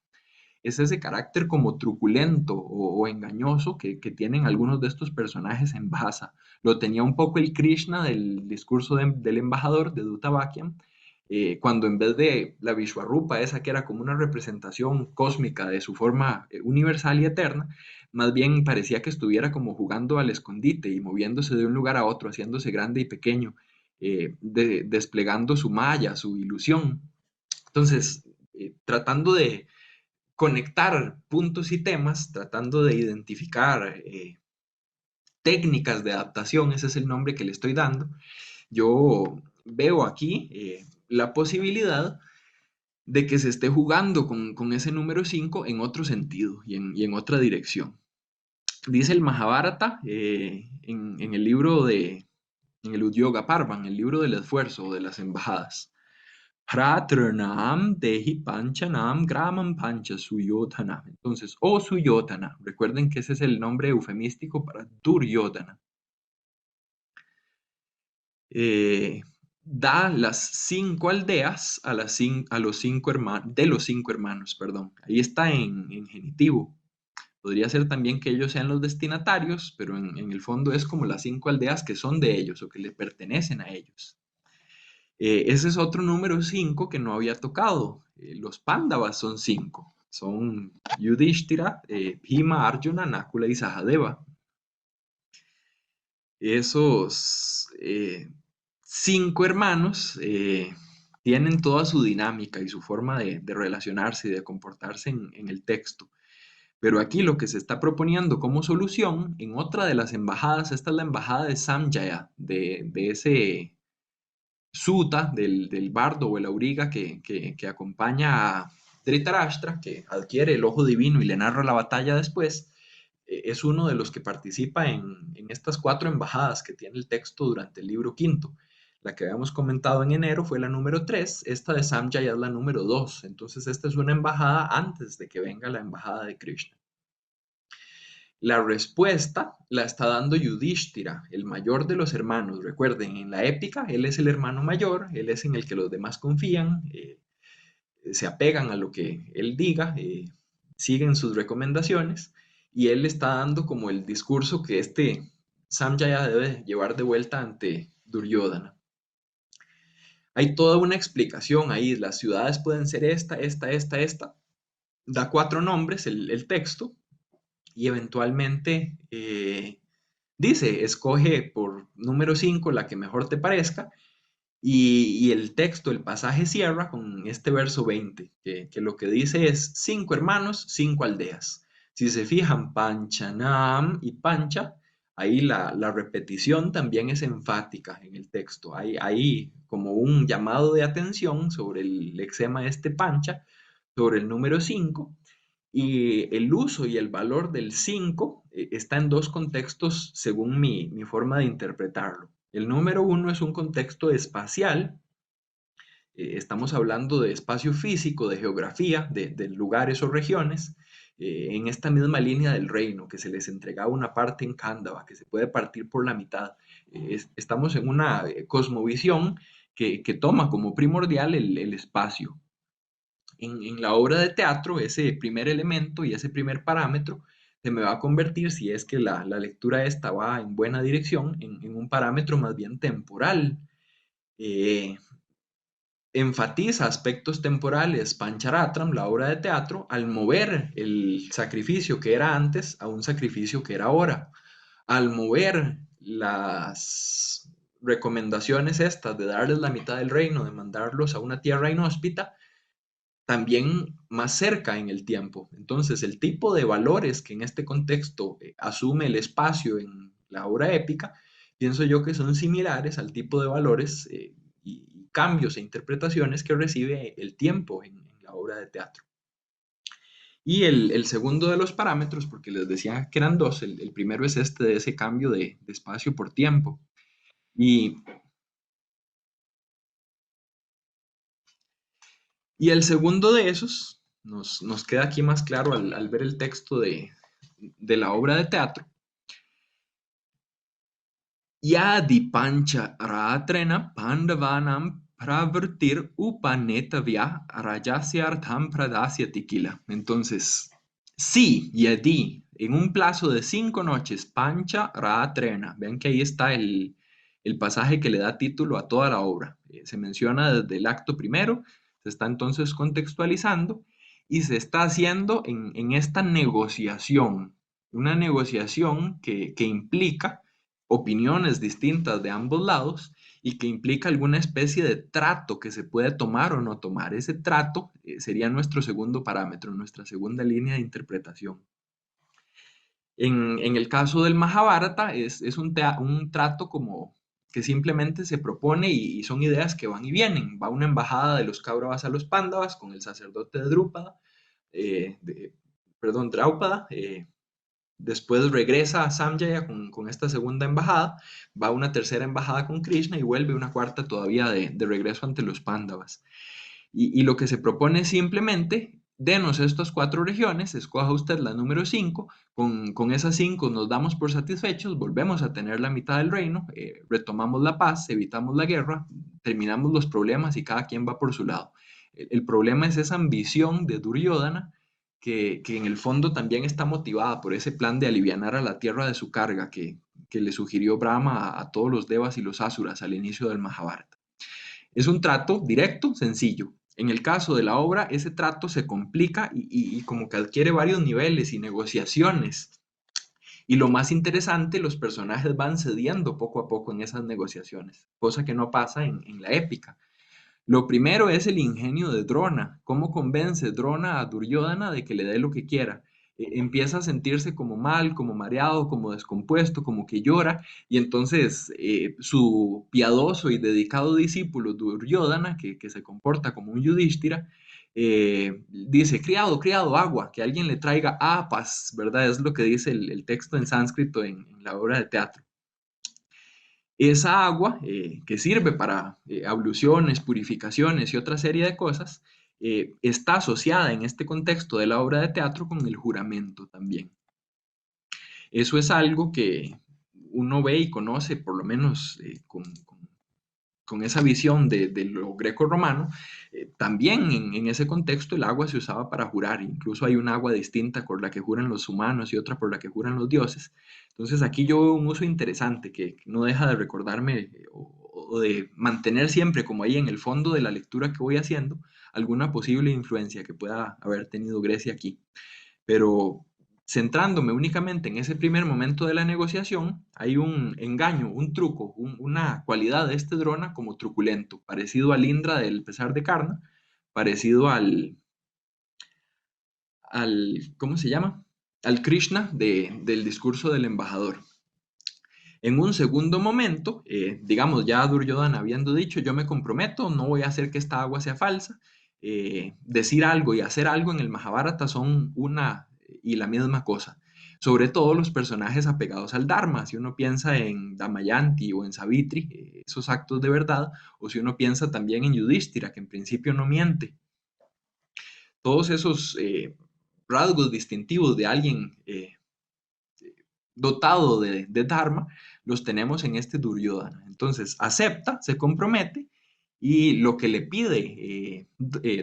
Es ese carácter como truculento o engañoso que tienen algunos de estos personajes en Bhasa. Lo tenía un poco el Krishna del discurso del embajador de Dutta cuando en vez de la Vishwarupa, esa que era como una representación cósmica de su forma universal y eterna, más bien parecía que estuviera como jugando al escondite y moviéndose de un lugar a otro, haciéndose grande y pequeño, desplegando su maya, su ilusión. Entonces, tratando de conectar puntos y temas, tratando de identificar técnicas de adaptación, ese es el nombre que le estoy dando, yo veo aquí la posibilidad de que se esté jugando con ese número 5 en otro sentido y en otra dirección. Dice el Mahabharata en el libro en el Udyoga Parva, en el libro del esfuerzo o de las embajadas. Pratranam Dehi Panchanam Gramam Pancha Suyodhana. Entonces, o Suyodhana, recuerden que ese es el nombre eufemístico para Duryodhana. Da las 5 aldeas a los 5 hermanos, de los 5 hermanos, perdón. Ahí está en genitivo. Podría ser también que ellos sean los destinatarios, pero en el fondo es como las 5 aldeas que son de ellos o que le pertenecen a ellos. Ese es otro número 5 que no había tocado. Los Pándavas son 5. Son Yudhishthira, Bhima, Arjuna, Nakula y Sahadeva. Esos 5 hermanos tienen toda su dinámica y su forma de relacionarse y de comportarse en el texto. Pero aquí lo que se está proponiendo como solución, en otra de las embajadas, esta es la embajada de Samjaya, de ese Suta, del bardo o el auriga que acompaña a Dhritarashtra, que adquiere el ojo divino y le narra la batalla después, es uno de los que participa en estas 4 embajadas que tiene el texto durante el libro quinto. La que habíamos comentado en enero fue la número 3, esta de Samjaya es la número 2, entonces esta es una embajada antes de que venga la embajada de Krishna. La respuesta la está dando Yudhishthira, el mayor de los hermanos. Recuerden, en la épica, él es el hermano mayor, él es en el que los demás confían, se apegan a lo que él diga, siguen sus recomendaciones, y él está dando como el discurso que este Samjaya debe llevar de vuelta ante Duryodhana. Hay toda una explicación ahí, las ciudades pueden ser esta. Da 4 nombres el texto, y eventualmente dice, escoge por número 5 la que mejor te parezca, y el texto, el pasaje cierra con este verso 20, que lo que dice es 5 hermanos, 5 aldeas. Si se fijan, Panchanam y Pancha, ahí la repetición también es enfática en el texto. Hay como un llamado de atención sobre el lexema de este Pancha, sobre el número 5, y el uso y el valor del 5 está en 2 contextos según mi forma de interpretarlo. El número 1 es un contexto espacial. Estamos hablando de espacio físico, de geografía, de lugares o regiones. en esta misma línea del reino, que se les entregaba una parte en Cándava, que se puede partir por la mitad. Estamos en una cosmovisión que toma como primordial el espacio. En la obra de teatro, ese primer elemento y ese primer parámetro se me va a convertir, si es que la lectura esta va en buena dirección, en un parámetro más bien temporal. Eh, Enfatiza aspectos temporales Pancharatram, la obra de teatro, al mover el sacrificio que era antes a un sacrificio que era ahora, al mover las recomendaciones estas de darles la mitad del reino, de mandarlos a una tierra inhóspita, también más cerca en el tiempo. Entonces, el tipo de valores que en este contexto asume el espacio en la obra épica, pienso yo que son similares al tipo de valores y cambios e interpretaciones que recibe el tiempo en la obra de teatro. Y el segundo de los parámetros, porque les decía que eran dos, el primero es este de ese cambio de espacio por tiempo. Y Y el segundo de esos, nos queda aquí más claro al ver el texto de la obra de teatro. Yadi pancha ratrena pandavanam pravartir upanetavya rajasyartham pradasya tikila. Entonces, sí, yadi, en un plazo de 5 noches, pancha ratrena. Vean que ahí está el pasaje que le da título a toda la obra. Se menciona desde el acto primero, se está entonces contextualizando y se está haciendo en esta negociación, una negociación que implica opiniones distintas de ambos lados y que implica alguna especie de trato que se puede tomar o no tomar. Ese trato sería nuestro segundo parámetro, nuestra segunda línea de interpretación. En el caso del Mahabharata es un trato como que simplemente se propone y son ideas que van y vienen. Va una embajada de los Kauravas a los Pándavas con el sacerdote de Drúpada, perdón, Draupada, después regresa a Samjaya con esta segunda embajada, va a una tercera embajada con Krishna y vuelve una cuarta todavía de regreso ante los Pándavas. Y lo que se propone es simplemente, denos estas 4 regiones, escoja usted la número 5, con esas 5 nos damos por satisfechos, volvemos a tener la mitad del reino, retomamos la paz, evitamos la guerra, terminamos los problemas y cada quien va por su lado. El problema es esa ambición de Duryodhana que en el fondo también está motivada por ese plan de alivianar a la tierra de su carga que le sugirió Brahma a todos los devas y los asuras al inicio del Mahabharata. Es un trato directo, sencillo. En el caso de la obra, ese trato se complica y como que adquiere varios niveles y negociaciones. Y lo más interesante, los personajes van cediendo poco a poco en esas negociaciones, cosa que no pasa en la épica. Lo primero es el ingenio de Drona. ¿Cómo convence Drona a Duryodhana de que le dé lo que quiera? Empieza a sentirse como mal, como mareado, como descompuesto, como que llora, y entonces su piadoso y dedicado discípulo Duryodhana, que se comporta como un Yudhishthira, dice, criado, criado, agua, que alguien le traiga apas, ¿verdad? Es lo que dice el texto en sánscrito en la obra de teatro. Esa agua que sirve para abluciones, purificaciones y otra serie de cosas, está asociada en este contexto de la obra de teatro con el juramento también. Eso es algo que uno ve y conoce, por lo menos con esa visión de lo greco-romano. También en ese contexto el agua se usaba para jurar, incluso hay un agua distinta por la que juran los humanos y otra por la que juran los dioses. Entonces aquí yo veo un uso interesante que no deja de recordarme o de mantener siempre como ahí en el fondo de la lectura que voy haciendo alguna posible influencia que pueda haber tenido Grecia aquí. Pero centrándome únicamente en ese primer momento de la negociación, hay un engaño, un truco, una cualidad de este Drona como truculento, parecido al Indra del pesar de Karna, parecido ¿cómo se llama? Al Krishna del discurso del embajador. En un segundo momento, digamos ya Duryodhana habiendo dicho, yo me comprometo, no voy a hacer que esta agua sea falsa, decir algo y hacer algo en el Mahabharata son una y la misma cosa. Sobre todo los personajes apegados al Dharma, si uno piensa en Damayanti o en Savitri, esos actos de verdad, o si uno piensa también en Yudhishthira, que en principio no miente. Todos esos rasgos distintivos de alguien dotado de Dharma, los tenemos en este Duryodhana. Entonces, acepta, se compromete y lo que le pide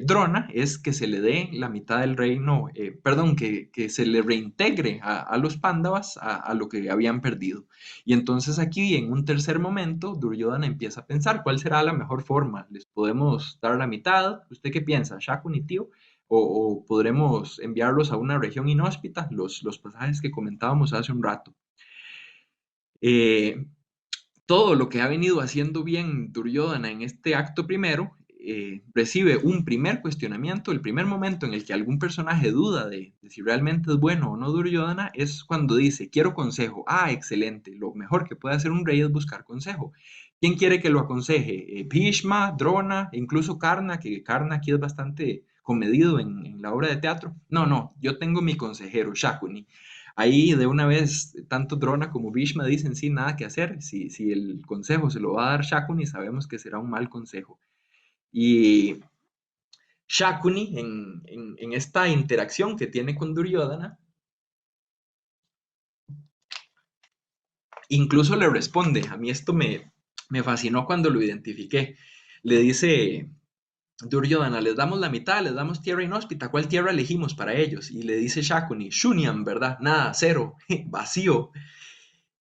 Drona es que se le dé la mitad del reino, perdón, que se le reintegre a los Pándavas a lo que habían perdido. Y entonces aquí, en un tercer momento, Duryodhana empieza a pensar cuál será la mejor forma. ¿Les podemos dar la mitad? ¿Usted qué piensa, Shakuni, tío? O podremos enviarlos a una región inhóspita, los pasajes que comentábamos hace un rato. Eh, Todo lo que ha venido haciendo bien Duryodhana en este acto primero recibe un primer cuestionamiento. El primer momento en el que algún personaje duda de si realmente es bueno o no Duryodhana es cuando dice, quiero consejo. Ah, excelente, lo mejor que puede hacer un rey es buscar consejo. ¿Quién quiere que lo aconseje? Bhishma, Drona, incluso Karna, que Karna aquí es bastante comedido en la obra de teatro. No, no, yo tengo mi consejero, Shakuni. Ahí de una vez, tanto Drona como Bhishma dicen sí, nada que hacer. Si el consejo se lo va a dar Shakuni, sabemos que será un mal consejo. Y Shakuni, en esta interacción que tiene con Duryodhana, incluso le responde, a mí esto me fascinó cuando lo identifiqué. Le dice Duryodhana, les damos la mitad, les damos tierra inhóspita, ¿cuál tierra elegimos para ellos? Y le dice Shakuni, Shunyam, ¿verdad? Nada, cero, vacío.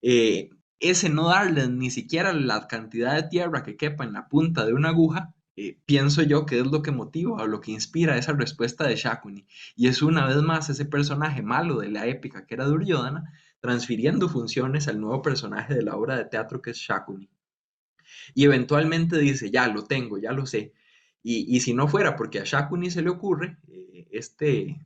Ese no darles ni siquiera la cantidad de tierra que quepa en la punta de una aguja, pienso yo que es lo que motiva o lo que inspira esa respuesta de Shakuni. Y es una vez más ese personaje malo de la épica que era Duryodhana, transfiriendo funciones al nuevo personaje de la obra de teatro que es Shakuni. Y eventualmente dice, ya lo tengo, ya lo sé. Y si no fuera porque a Shakuni se le ocurre este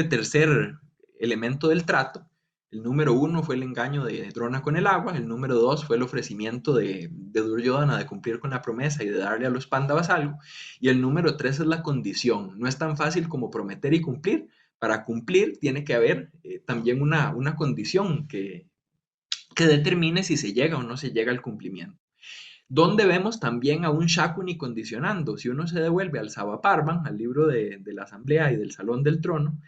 tercer elemento del trato, el número uno fue el engaño de Drona con el agua, el número dos fue el ofrecimiento de Duryodhana de cumplir con la promesa y de darle a los Pándavas algo, y el número tres es la condición. No es tan fácil como prometer y cumplir. Para cumplir tiene que haber también una condición que determine si se llega o no se llega al cumplimiento. Donde vemos también a un Shakuni condicionando. Si uno se devuelve al Savaparvan, al libro de la Asamblea y del Salón del Trono,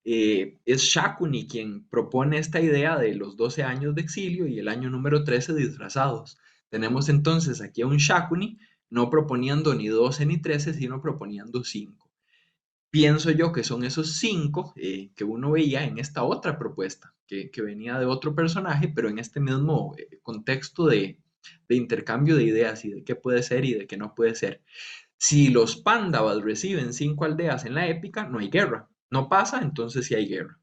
es Shakuni quien propone esta idea de los 12 años de exilio y el año número 13 disfrazados. Tenemos entonces aquí a un Shakuni no proponiendo ni 12 ni 13, sino proponiendo 5. Pienso yo que son esos 5 que uno veía en esta otra propuesta, que venía de otro personaje, pero en este mismo contexto de intercambio de ideas y de qué puede ser y de qué no puede ser. Si los Pándavas reciben 5 aldeas en la épica, no hay guerra. No pasa, entonces sí hay guerra.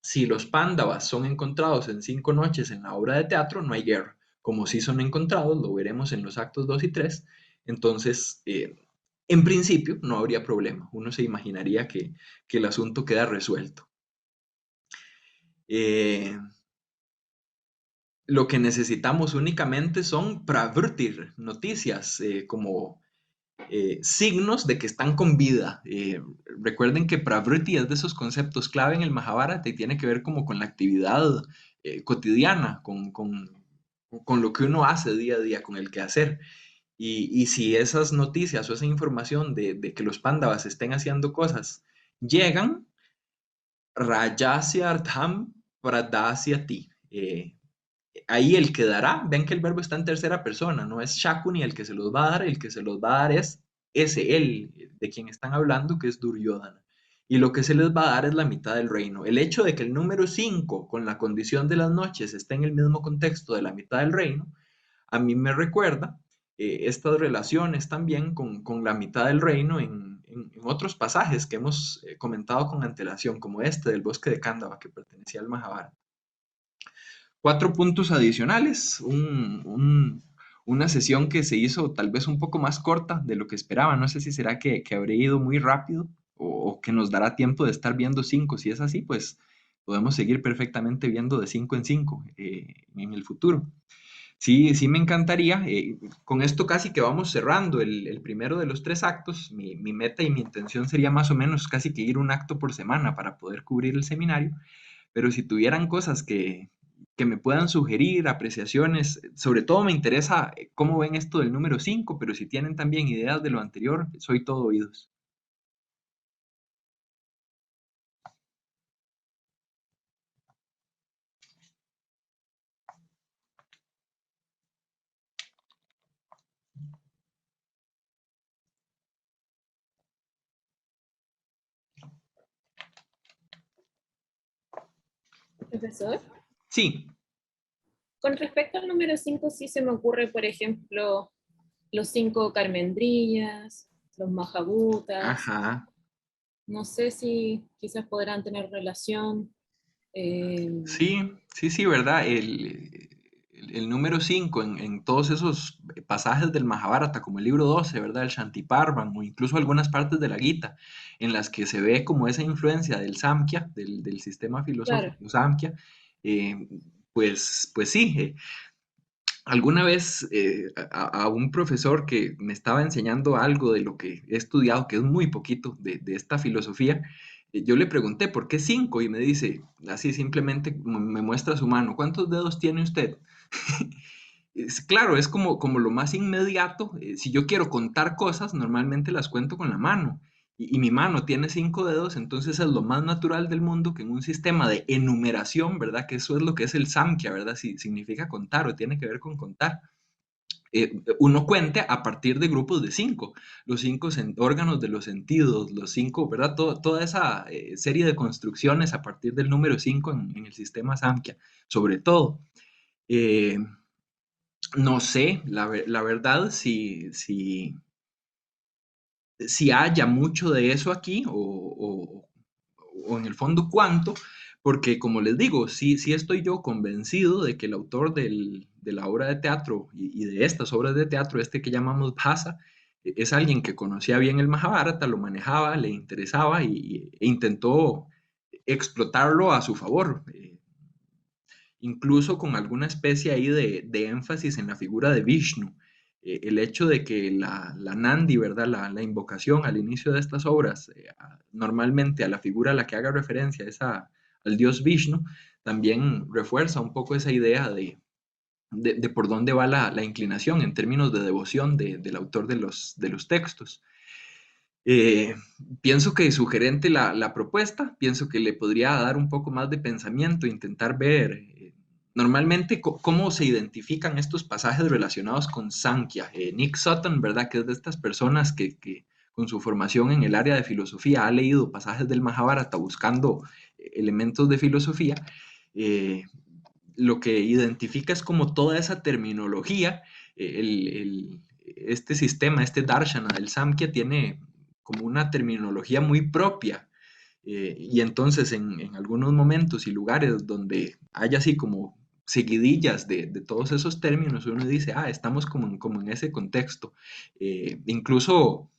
Si los Pándavas son encontrados en 5 noches en la obra de teatro, no hay guerra. Como si son encontrados, lo veremos en los actos 2 y 3, entonces en principio no habría problema. Uno se imaginaría que el asunto queda resuelto. Eh, lo que necesitamos únicamente son pravritir, noticias, como signos de que están con vida. Recuerden que pravriti es de esos conceptos clave en el Mahabharata y tiene que ver como con la actividad cotidiana, con lo que uno hace día a día, con el quehacer. Y si esas noticias o esa información de que los pándavas estén haciendo cosas llegan, Rajasya Artham Pradasya Ti. Ahí el que dará, ven que el verbo está en tercera persona, no es Shakuni el que se los va a dar, el que se los va a dar es ese él de quien están hablando, que es Duryodhana. Y lo que se les va a dar es la mitad del reino. El hecho de que el número 5 con la condición de las noches, esté en el mismo contexto de la mitad del reino, a mí me recuerda estas relaciones también con la mitad del reino en otros pasajes que hemos comentado con antelación, como este del bosque de Cándava, que pertenecía al Mahabharata. 4 puntos adicionales, una sesión que se hizo tal vez un poco más corta de lo que esperaba. No sé si será que habré ido muy rápido o que nos dará tiempo de estar viendo 5. Si es así, pues podemos seguir perfectamente viendo de 5 en 5 en el futuro. Sí, sí me encantaría. Con esto casi que vamos cerrando el primero de los 3 actos. Mi meta y mi intención sería más o menos casi que ir un acto por semana para poder cubrir el seminario. Pero si tuvieran cosas que me puedan sugerir, apreciaciones, sobre todo me interesa cómo ven esto del número 5, pero si tienen también ideas de lo anterior, soy todo oídos. Profesor. Sí. Con respecto al número 5, sí se me ocurre, por ejemplo, los 5 Carmendrillas, los Majabutas. Ajá. No sé si quizás podrán tener relación. Sí, sí, sí, ¿verdad? El número 5 en todos esos pasajes del Mahabharata, como el libro 12, ¿verdad? El Shantiparvan, o incluso algunas partes de la Gita, en las que se ve como esa influencia del Samkhya, del sistema Claro, filosófico Samkhya, eh, pues sí, alguna vez a un profesor que me estaba enseñando algo de lo que he estudiado, que es muy poquito de esta filosofía, yo le pregunté, ¿por qué 5? Y me dice, así simplemente me muestra su mano, ¿cuántos dedos tiene usted? Claro, es como lo más inmediato. Si yo quiero contar cosas, normalmente las cuento con la mano. Y mi mano tiene 5 dedos, entonces es lo más natural del mundo que en un sistema de enumeración, ¿verdad? Que eso es lo que es el Samkhya, ¿verdad? Si significa contar o tiene que ver con contar. Uno cuente a partir de grupos de 5, los 5 órganos de los sentidos, los 5, ¿verdad? Toda esa serie de construcciones a partir del número 5 en el sistema Samkhya, sobre todo. Eh, no sé, la verdad, si haya mucho de eso aquí o en el fondo cuánto, porque como les digo, sí estoy yo convencido de que el autor de la obra de teatro y de estas obras de teatro, este que llamamos Bhasa, es alguien que conocía bien el Mahabharata, lo manejaba, le interesaba e intentó explotarlo a su favor. Incluso con alguna especie ahí de énfasis en la figura de Vishnu. El hecho de que la Nandi, ¿verdad? La invocación al inicio de estas obras, normalmente a la figura a la que haga referencia es al dios Vishnu, también refuerza un poco esa idea de por dónde va la inclinación en términos de devoción del autor de los textos. Eh, Pienso que es sugerente la propuesta, pienso que le podría dar un poco más de pensamiento, intentar ver normalmente cómo se identifican estos pasajes relacionados con Sankhya. Nick Sutton, ¿verdad? Que es de estas personas que con su formación en el área de filosofía ha leído pasajes del Mahabharata buscando elementos de filosofía. eh, lo que identifica es como toda esa terminología, este sistema, este darshana del Samkhya tiene como una terminología muy propia. Y entonces en algunos momentos y lugares donde hay así como seguidillas de todos esos términos, uno dice, estamos como en ese contexto. Incluso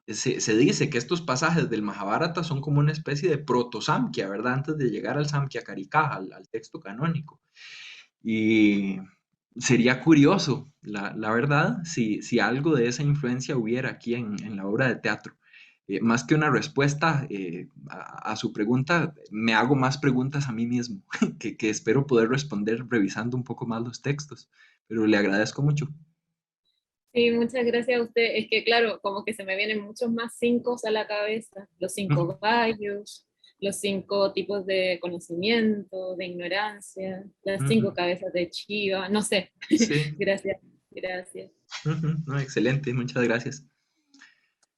se dice que estos pasajes del Mahabharata son como una especie de proto-Samkhya, ¿verdad? Antes de llegar al Samkhya Karika, al texto canónico. Y sería curioso, la verdad, si algo de esa influencia hubiera aquí en la obra de teatro. Más que una respuesta a su pregunta, me hago más preguntas a mí mismo, que espero poder responder revisando un poco más los textos, pero le agradezco mucho. sí, muchas gracias a usted. Es que, claro, como que se me vienen muchos más 5 a la cabeza. Los 5 gallos, los 5 tipos de conocimiento, de ignorancia, las 5 cabezas de Chiva, no sé. Sí, Gracias, gracias. no, excelente, muchas gracias.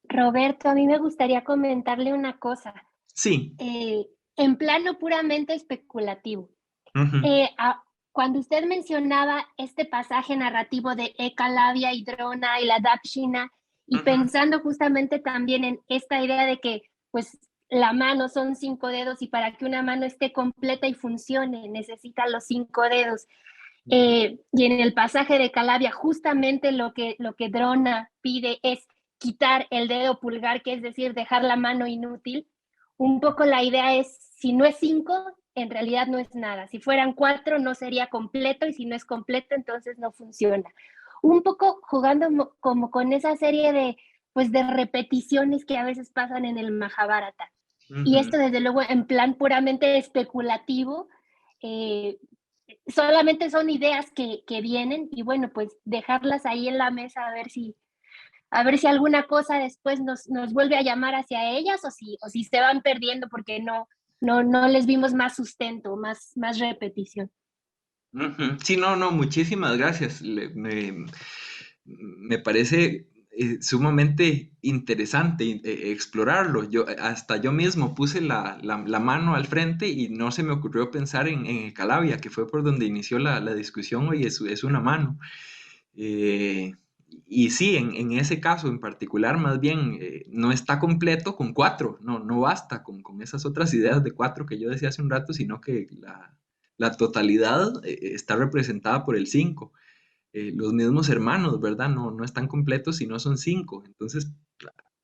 Roberto, a mí me gustaría comentarle una cosa, Sí. en plano puramente especulativo. Cuando usted mencionaba este pasaje narrativo de Ekalavya y Drona y la Dakshina, y pensando justamente también en esta idea de que pues la mano son 5 dedos y para que una mano esté completa y funcione necesita los 5 dedos. Y en el pasaje de Calavia justamente lo que Drona pide es quitar el dedo pulgar, que es decir, dejar la mano inútil. Un poco la idea es, si no es 5, en realidad no es nada. Si fueran 4, no sería completo, y si no es completo, entonces no funciona. Un poco jugando como con esa serie pues, de repeticiones que a veces pasan en el Mahabharata. Y esto, desde luego, en plan puramente especulativo, solamente son ideas que vienen, y bueno, pues dejarlas ahí en la mesa a ver si alguna cosa después nos vuelve a llamar hacia ellas, o si se van perdiendo porque no les vimos más sustento, más repetición. Sí, no, muchísimas gracias. Me parece sumamente interesante explorarlo. Hasta yo mismo puse la mano al frente y no se me ocurrió pensar en Calavia, que fue por donde inició la discusión hoy, es una mano. Eh, y sí, en ese caso en particular, más bien, no está completo con 4, no basta con esas otras ideas de 4 que yo decía hace un rato, sino que la totalidad está representada por el 5. Los mismos hermanos, ¿verdad? No están completos si no son 5. Entonces,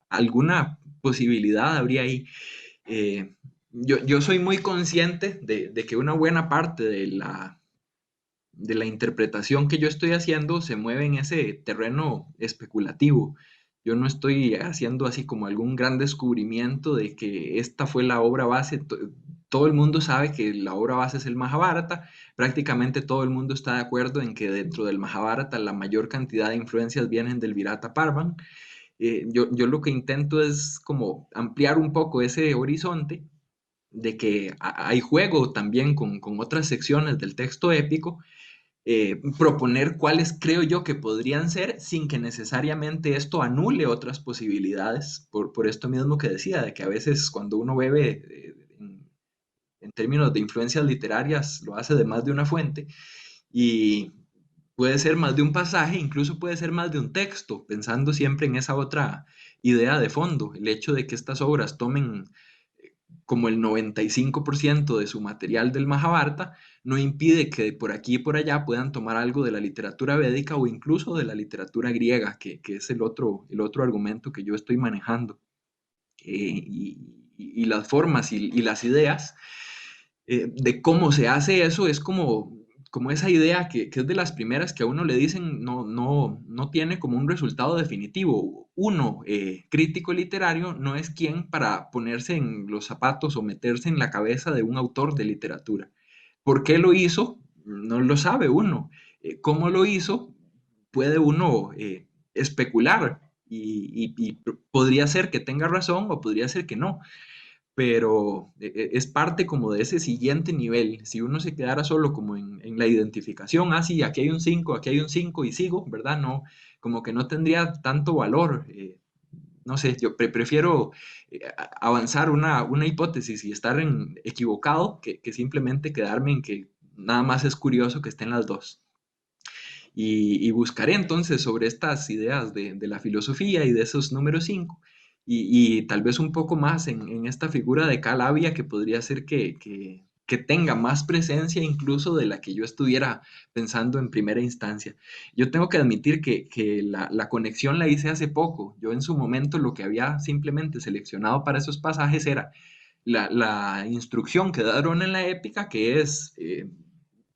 alguna posibilidad habría ahí. Yo soy muy consciente de que una buena parte de la interpretación que yo estoy haciendo se mueve en ese terreno especulativo. Yo no estoy haciendo así como algún gran descubrimiento de que esta fue la obra base. Todo el mundo sabe que la obra base es el Mahabharata. Prácticamente todo el mundo está de acuerdo en que dentro del Mahabharata la mayor cantidad de influencias vienen del Virata Parvan. Yo lo que intento es como ampliar un poco ese horizonte de que hay juego también con otras secciones del texto épico, proponer cuáles creo yo que podrían ser sin que necesariamente esto anule otras posibilidades, por esto mismo que decía, de que a veces cuando uno bebe en términos de influencias literarias lo hace de más de una fuente y puede ser más de un pasaje, incluso puede ser más de un texto, pensando siempre en esa otra idea de fondo, el hecho de que estas obras tomen como el 95% de su material del Mahabharata, no impide que por aquí y por allá puedan tomar algo de la literatura védica o incluso de la literatura griega, que es el otro argumento que yo estoy manejando. Y las formas y las ideas de cómo se hace eso es como esa idea que es de las primeras que a uno le dicen no tiene como un resultado definitivo. Uno, crítico literario, no es quien para ponerse en los zapatos o meterse en la cabeza de un autor de literatura. ¿Por qué lo hizo? No lo sabe uno. ¿Cómo lo hizo? Puede uno especular y podría ser que tenga razón o podría ser que no, pero es parte como de ese siguiente nivel. Si uno se quedara solo como en la identificación, sí, aquí hay un 5 y sigo, ¿verdad? No, como que no tendría tanto valor. No sé, yo prefiero avanzar una hipótesis y estar equivocado que simplemente quedarme en que nada más es curioso que estén las dos. Y buscaré entonces sobre estas ideas de la filosofía y de esos números 5 y tal vez un poco más en esta figura de Calavia que podría ser que tenga más presencia incluso de la que yo estuviera pensando en primera instancia. Yo tengo que admitir que la conexión la hice hace poco. Yo en su momento lo que había simplemente seleccionado para esos pasajes era la instrucción que da Drona en la épica, que es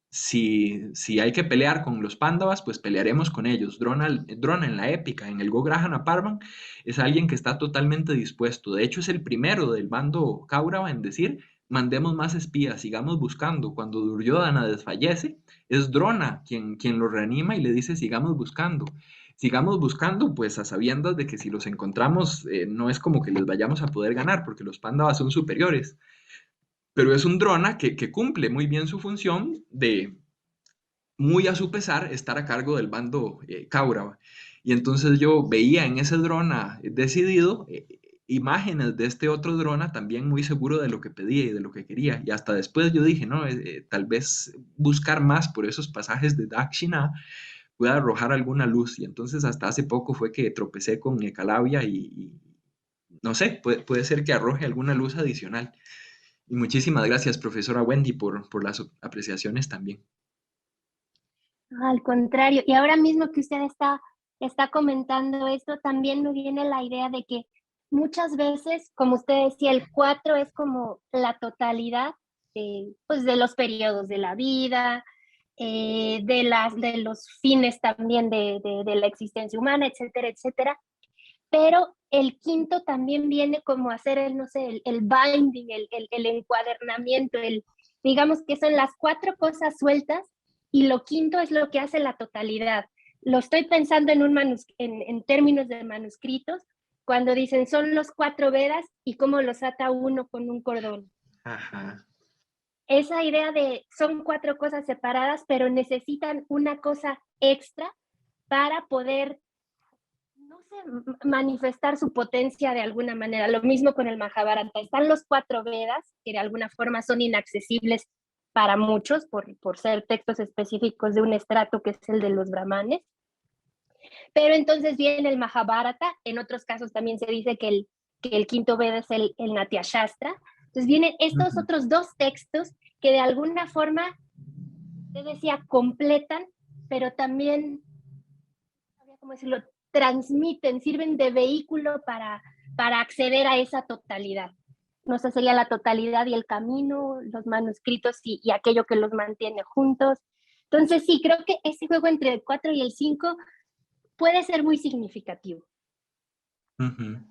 si hay que pelear con los Pándavas, pues pelearemos con ellos. Drona en la épica, en el Gograhana Parvan, es alguien que está totalmente dispuesto. De hecho, es el primero del bando Kaurava en decir, mandemos más espías, sigamos buscando. Cuando Duryodhana desfallece, es Drona quien lo reanima y le dice, sigamos buscando. Sigamos buscando, pues a sabiendas de que si los encontramos, no es como que les vayamos a poder ganar, porque los Pándavas son superiores, pero es un Drona que cumple muy bien su función de, muy a su pesar, estar a cargo del bando Kaurava. Y entonces yo veía en ese Drona decidido imágenes de este otro Drona también muy seguro de lo que pedía y de lo que quería. Y hasta después yo dije, no, tal vez buscar más por esos pasajes de Dakshina pueda arrojar alguna luz. Y entonces hasta hace poco fue que tropecé con Ekalavia y no sé, puede ser que arroje alguna luz adicional. Y muchísimas gracias, profesora Wendy, por las apreciaciones también. Al contrario, y ahora mismo que usted está comentando esto, también me viene la idea de que muchas veces, como usted decía, el 4 es como la totalidad pues de los periodos de la vida, de los fines también de la existencia humana, etcétera, etcétera. Pero el quinto también viene como a hacer no sé, el binding, el encuadernamiento, digamos que son las 4 cosas sueltas y lo quinto es lo que hace la totalidad. Lo estoy pensando en términos de manuscritos, cuando dicen son los 4 Vedas y cómo los ata uno con un cordón. Ajá. Esa idea de son 4 cosas separadas, pero necesitan una cosa extra para poder no sé, manifestar su potencia de alguna manera. Lo mismo con el Mahabharata. Están los 4 Vedas, que de alguna forma son inaccesibles para muchos por ser textos específicos de un estrato que es el de los brahmanes. Pero entonces viene el Mahabharata, en otros casos también se dice que el quinto Veda es el Natya Shastra. Entonces vienen estos otros 2 textos que de alguna forma, te decía, completan, pero también, ¿cómo decirlo?, transmiten, sirven de vehículo para acceder a esa totalidad. No sé, sería la totalidad y el camino, los manuscritos y aquello que los mantiene juntos. Entonces sí, creo que ese juego entre el 4 y el 5 puede ser muy significativo. Ujú.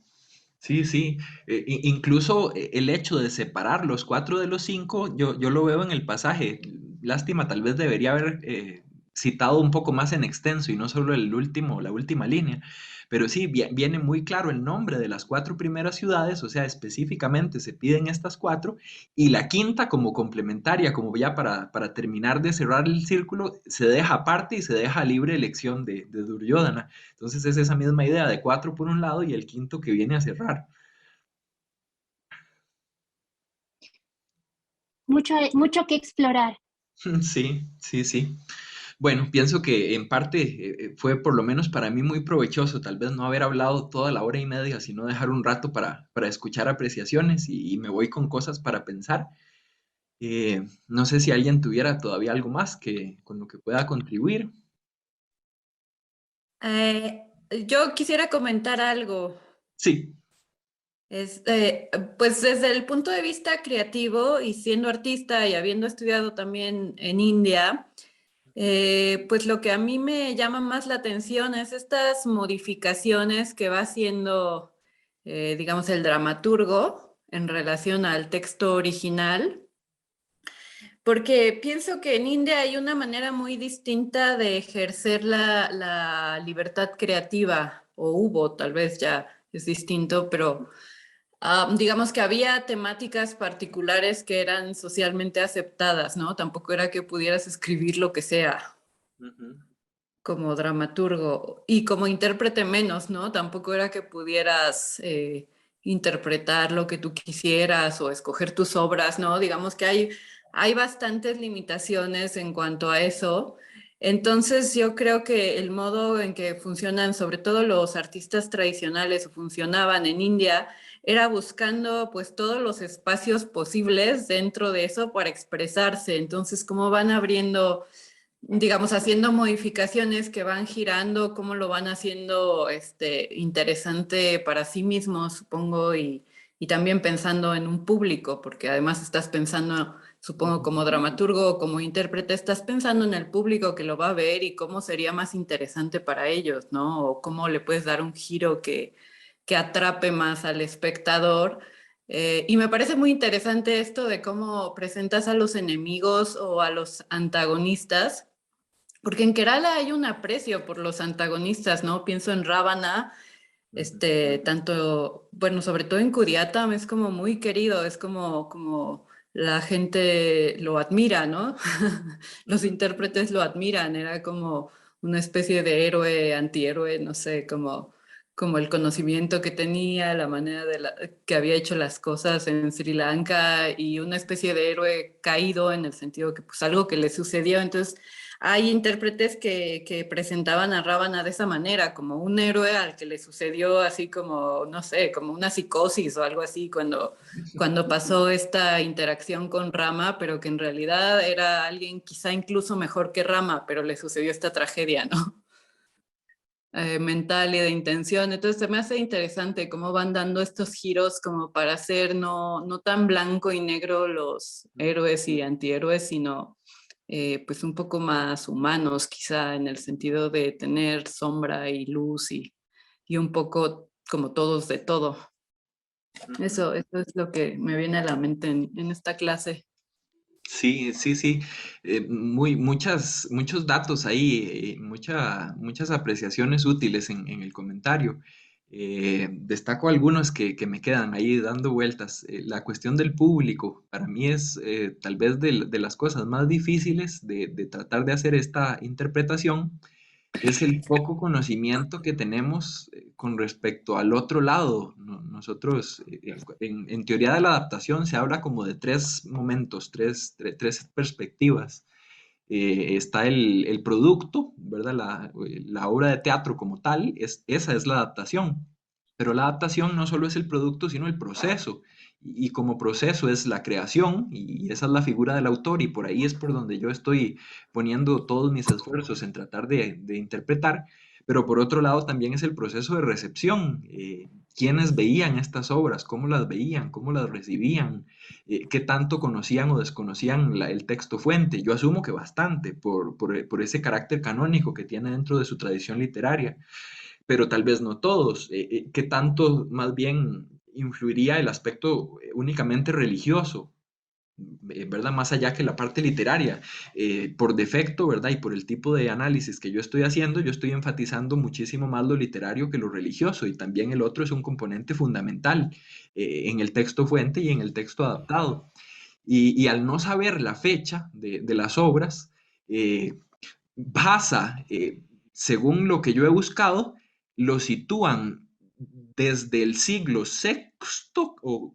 Sí, sí. Incluso el hecho de separar los 4 de los 5, yo lo veo en el pasaje. Lástima, tal vez debería haber citado un poco más en extenso y no solo el último, la última línea. Pero sí, viene muy claro el nombre de las 4 primeras ciudades, o sea, específicamente se piden estas 4, y la quinta como complementaria, como ya para terminar de cerrar el círculo, se deja aparte y se deja libre elección de Duryodhana. Entonces es esa misma idea de 4 por un lado y el quinto que viene a cerrar. Mucho que explorar. Sí, sí, sí. Bueno, pienso que en parte fue por lo menos para mí muy provechoso, tal vez no haber hablado toda la hora y media, sino dejar un rato para escuchar apreciaciones y me voy con cosas para pensar. No sé si alguien tuviera todavía algo más que con lo que pueda contribuir. Yo quisiera comentar algo. Sí. Pues desde el punto de vista creativo y siendo artista y habiendo estudiado también en India, pues lo que a mí me llama más la atención es estas modificaciones que va haciendo, digamos, el dramaturgo en relación al texto original. Porque pienso que en India hay una manera muy distinta de ejercer la libertad creativa, o hubo, tal vez ya es distinto, pero digamos que había temáticas particulares que eran socialmente aceptadas, ¿no? Tampoco era que pudieras escribir lo que sea Ujú. como dramaturgo y como intérprete menos, ¿no? Tampoco era que pudieras interpretar lo que tú quisieras o escoger tus obras, ¿no? Digamos que hay bastantes limitaciones en cuanto a eso. Entonces yo creo que el modo en que funcionan, sobre todo los artistas tradicionales o funcionaban en India, era buscando pues todos los espacios posibles dentro de eso para expresarse. Entonces, cómo van abriendo, digamos, haciendo modificaciones que van girando, cómo lo van haciendo interesante para sí mismos, supongo, y también pensando en un público, porque además estás pensando, supongo, como dramaturgo o como intérprete, estás pensando en el público que lo va a ver y cómo sería más interesante para ellos, ¿no? O cómo le puedes dar un giro que atrape más al espectador. Y me parece muy interesante esto de cómo presentas a los enemigos o a los antagonistas, porque en Kerala hay un aprecio por los antagonistas, ¿no? Pienso en Ravana, tanto, bueno, sobre todo en Curiatam es como muy querido, es como la gente lo admira, ¿no? Los intérpretes lo admiran, era como una especie de héroe, antihéroe, no sé, como el conocimiento que tenía, la manera que había hecho las cosas en Sri Lanka y una especie de héroe caído en el sentido que pues algo que le sucedió. Entonces hay intérpretes que presentaban a Ravana de esa manera, como un héroe al que le sucedió así como, no sé, como una psicosis o algo así cuando pasó esta interacción con Rama, pero que en realidad era alguien quizá incluso mejor que Rama, pero le sucedió esta tragedia, ¿no? Mental y de intención. Entonces se me hace interesante cómo van dando estos giros como para hacer no tan blanco y negro los héroes y antihéroes, sino pues un poco más humanos, quizá en el sentido de tener sombra y luz y un poco como todos de todo. Eso es lo que me viene a la mente en esta clase. Sí, sí, sí. Muchos datos ahí, muchas apreciaciones útiles en el comentario. Destaco algunos que me quedan ahí dando vueltas. La cuestión del público, para mí es tal vez de las cosas más difíciles de tratar de hacer esta interpretación. es el poco conocimiento que tenemos con respecto al otro lado. Nosotros, en teoría de la adaptación, se habla como de tres momentos, tres perspectivas. Está el producto, ¿verdad? La obra de teatro como tal, esa es la adaptación. Pero la adaptación no solo es el producto, sino el proceso. Y como proceso es la creación, y esa es la figura del autor, y por ahí es por donde yo estoy poniendo todos mis esfuerzos en tratar de interpretar. Pero por otro lado también es el proceso de recepción. ¿Quiénes veían estas obras? ¿Cómo las veían? ¿Cómo las recibían? ¿Qué tanto conocían o desconocían el texto fuente? Yo asumo que bastante, por ese carácter canónico que tiene dentro de su tradición literaria, pero tal vez no todos. ¿Qué tanto más bien influiría el aspecto únicamente religioso? ¿Verdad? Más allá que la parte literaria. Por defecto, ¿verdad? Y por el tipo de análisis que yo estoy haciendo, yo estoy enfatizando muchísimo más lo literario que lo religioso, y también el otro es un componente fundamental en el texto fuente y en el texto adaptado. Y al no saber la fecha de las obras, eh, pasa, según lo que yo he buscado, lo sitúan desde el siglo sexto, o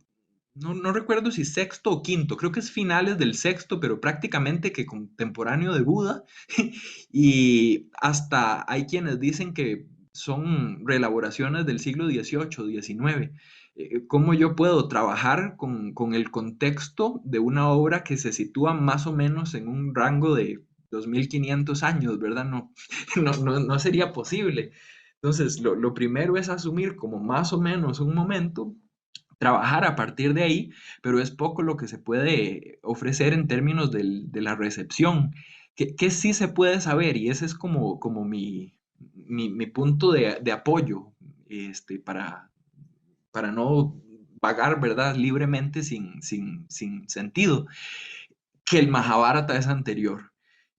no recuerdo si sexto o quinto, creo que es finales del sexto, pero prácticamente que contemporáneo de Buda, y hasta hay quienes dicen que son reelaboraciones del siglo XVIII, XIX. ¿Cómo yo puedo trabajar con el contexto de una obra que se sitúa más o menos en un rango de 2500 años, ¿verdad? No, no sería posible. Entonces, lo primero es asumir como más o menos un momento, trabajar a partir de ahí, pero es poco lo que se puede ofrecer en términos de la recepción. ¿Qué sí se puede saber? Y ese es como mi punto de apoyo, para no vagar, ¿verdad? Libremente sin sentido, que el Mahabharata es anterior.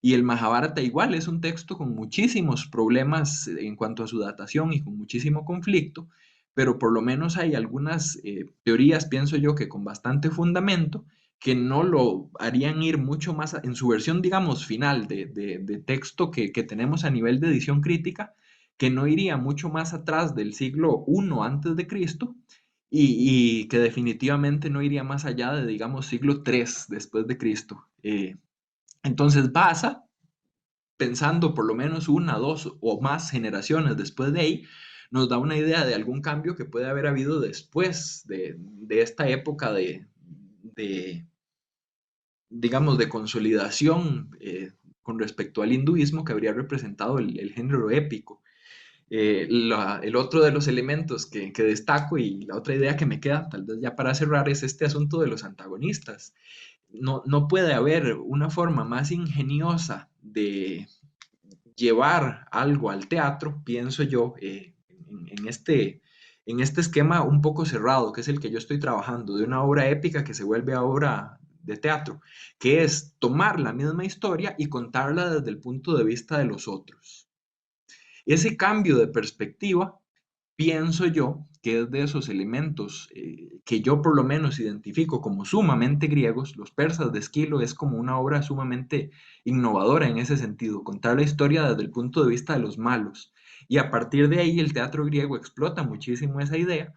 Y el Mahabharata igual es un texto con muchísimos problemas en cuanto a su datación y con muchísimo conflicto, pero por lo menos hay algunas teorías, pienso yo, que con bastante fundamento, que no lo harían ir mucho más en su versión, digamos, final de texto que tenemos a nivel de edición crítica, que no iría mucho más atrás del siglo I antes de Cristo, y que definitivamente no iría más allá de, digamos, siglo III después de Cristo. Entonces Baza, pensando por lo menos una, dos o más generaciones después de ahí, nos da una idea de algún cambio que puede haber habido después de esta época de, digamos, de consolidación con respecto al hinduismo, que habría representado el género épico. El otro de los elementos que destaco, y la otra idea que me queda, tal vez ya para cerrar, es este asunto de los antagonistas. No puede haber una forma más ingeniosa de llevar algo al teatro, pienso yo, en este esquema un poco cerrado, que es el que yo estoy trabajando, de una obra épica que se vuelve obra de teatro, que es tomar la misma historia y contarla desde el punto de vista de los otros. Ese cambio de perspectiva, pienso yo, que es de esos elementos que yo por lo menos identifico como sumamente griegos. Los persas de Esquilo es como una obra sumamente innovadora en ese sentido, contar la historia desde el punto de vista de los malos. Y a partir de ahí el teatro griego explota muchísimo esa idea.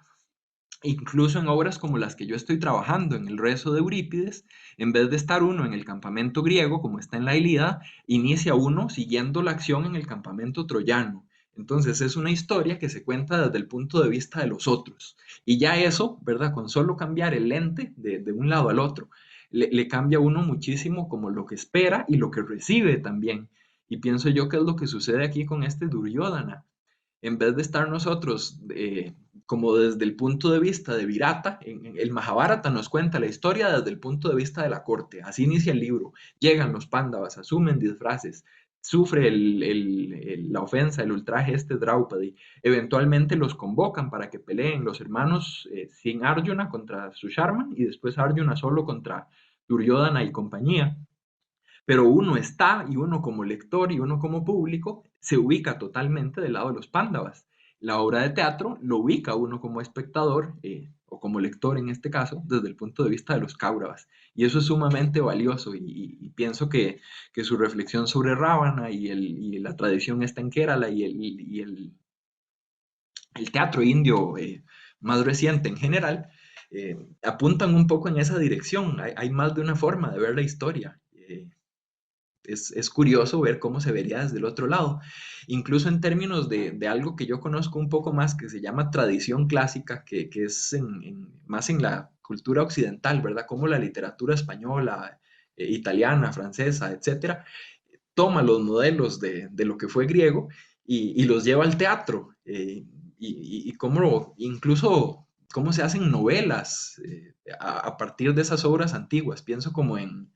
Incluso en obras como las que yo estoy trabajando, en el rezo de Eurípides, en vez de estar uno en el campamento griego, como está en la Ilíada, inicia uno siguiendo la acción en el campamento troyano. Entonces es una historia que se cuenta desde el punto de vista de los otros. Y ya eso, ¿verdad? Con solo cambiar el lente de un lado al otro, le cambia a uno muchísimo como lo que espera y lo que recibe también. Y pienso yo que es lo que sucede aquí con este Duryodhana. En vez de estar nosotros como desde el punto de vista de Virata, en el Mahabharata nos cuenta la historia desde el punto de vista de la corte. Así inicia el libro. Llegan los pándavas, asumen disfraces, sufre la ofensa, el ultraje Draupadi. Eventualmente los convocan para que peleen los hermanos sin Arjuna contra Susharman, y después Arjuna solo contra Duryodhana y compañía. Pero uno está, y uno como lector y uno como público, se ubica totalmente del lado de los pándavas. La obra de teatro lo ubica uno como espectador o como lector en este caso, desde el punto de vista de los Cáuravas. Y eso es sumamente valioso y pienso que su reflexión sobre Rábana y la tradición esta en Kerala el teatro indio más reciente en general, apuntan un poco en esa dirección. Hay más de una forma de ver la historia. Es curioso ver cómo se vería desde el otro lado. Incluso en términos de algo que yo conozco un poco más, que se llama tradición clásica, que es más en la cultura occidental, ¿verdad? Como la literatura española, italiana, francesa, etcétera, toma los modelos de lo que fue griego y los lleva al teatro. Y cómo, incluso cómo se hacen novelas a partir de esas obras antiguas. Pienso como en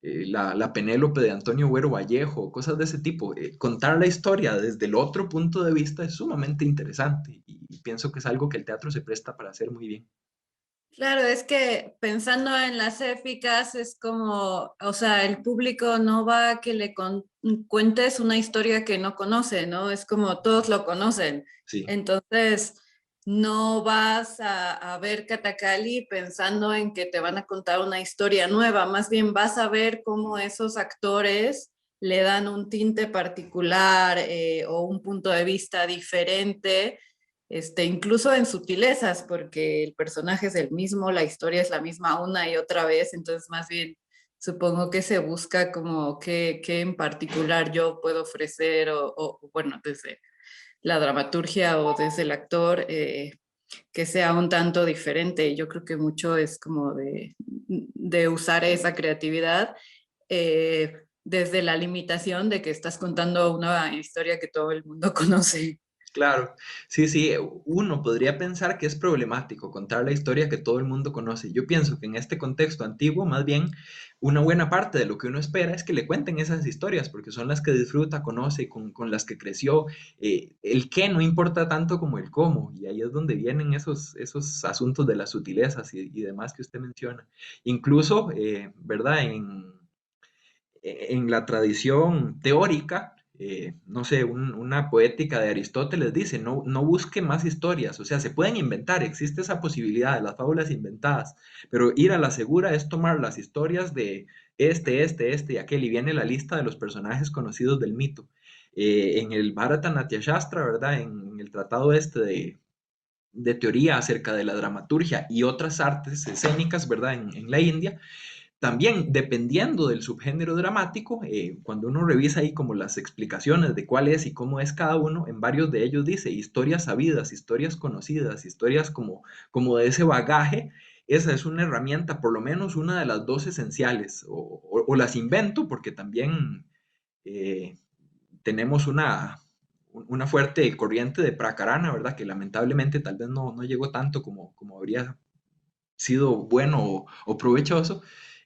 la Penélope de Antonio Güero Vallejo, cosas de ese tipo. Contar la historia desde el otro punto de vista es sumamente interesante y pienso que es algo que el teatro se presta para hacer muy bien. Claro, es que pensando en las épicas es como, o sea, el público no va a que le cuentes una historia que no conoce, ¿no? Es como todos lo conocen. Sí. Entonces, no vas a ver Kathakali pensando en que te van a contar una historia nueva, más bien vas a ver cómo esos actores le dan un tinte particular o un punto de vista diferente, incluso en sutilezas, porque el personaje es el mismo, la historia es la misma una y otra vez, entonces más bien supongo que se busca como qué en particular yo puedo ofrecer bueno, desde la dramaturgia o desde el actor, que sea un tanto diferente. Yo creo que mucho es como de usar esa creatividad desde la limitación de que estás contando una historia que todo el mundo conoce. Claro, sí, sí, uno podría pensar que es problemático contar la historia que todo el mundo conoce. Yo pienso que en este contexto antiguo, más bien, una buena parte de lo que uno espera es que le cuenten esas historias, porque son las que disfruta, conoce, con las que creció. El qué no importa tanto como el cómo, y ahí es donde vienen esos asuntos de las sutilezas y demás que usted menciona. Incluso, ¿verdad? En la tradición teórica, no sé, una poética de Aristóteles dice, no busque más historias, o sea, se pueden inventar, existe esa posibilidad de las fábulas inventadas, pero ir a la segura es tomar las historias de este y aquel, y viene la lista de los personajes conocidos del mito. En el Bharata Natya Shastra, ¿verdad? En el tratado de teoría acerca de la dramaturgia y otras artes escénicas, ¿verdad? En la India, también, dependiendo del subgénero dramático, cuando uno revisa ahí como las explicaciones de cuál es y cómo es cada uno, en varios de ellos dice historias sabidas, historias conocidas, historias como de ese bagaje. Esa es una herramienta, por lo menos una de las dos esenciales, o las invento porque también eh, tenemos una fuerte corriente de Prakarana, ¿verdad? Que lamentablemente tal vez no llegó tanto como habría sido bueno o provechoso.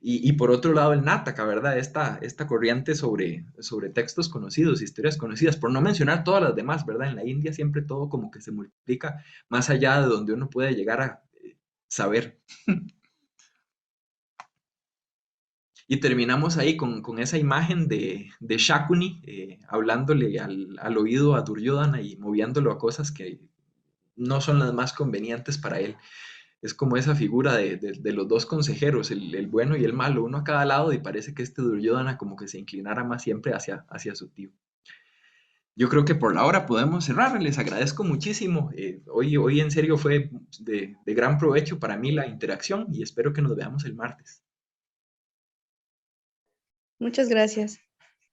Y por otro lado el Nátaca, ¿verdad? Esta corriente sobre textos conocidos, historias conocidas, por no mencionar todas las demás, ¿verdad? En la India siempre todo como que se multiplica más allá de donde uno puede llegar a saber. Y terminamos ahí con esa imagen de Shakuni hablándole al oído a Duryodhana y moviéndolo a cosas que no son las más convenientes para él. Es como esa figura de los dos consejeros, el bueno y el malo, uno a cada lado, y parece que este Duryodhana como que se inclinara más siempre hacia su tío. Yo creo que por la hora podemos cerrar, les agradezco muchísimo. Hoy en serio fue de gran provecho para mí la interacción y espero que nos veamos el martes. Muchas gracias.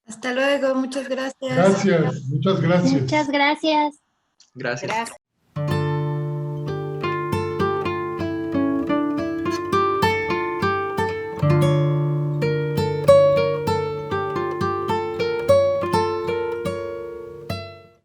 Hasta luego, muchas gracias. Gracias, muchas gracias. Muchas gracias. Gracias. Gracias.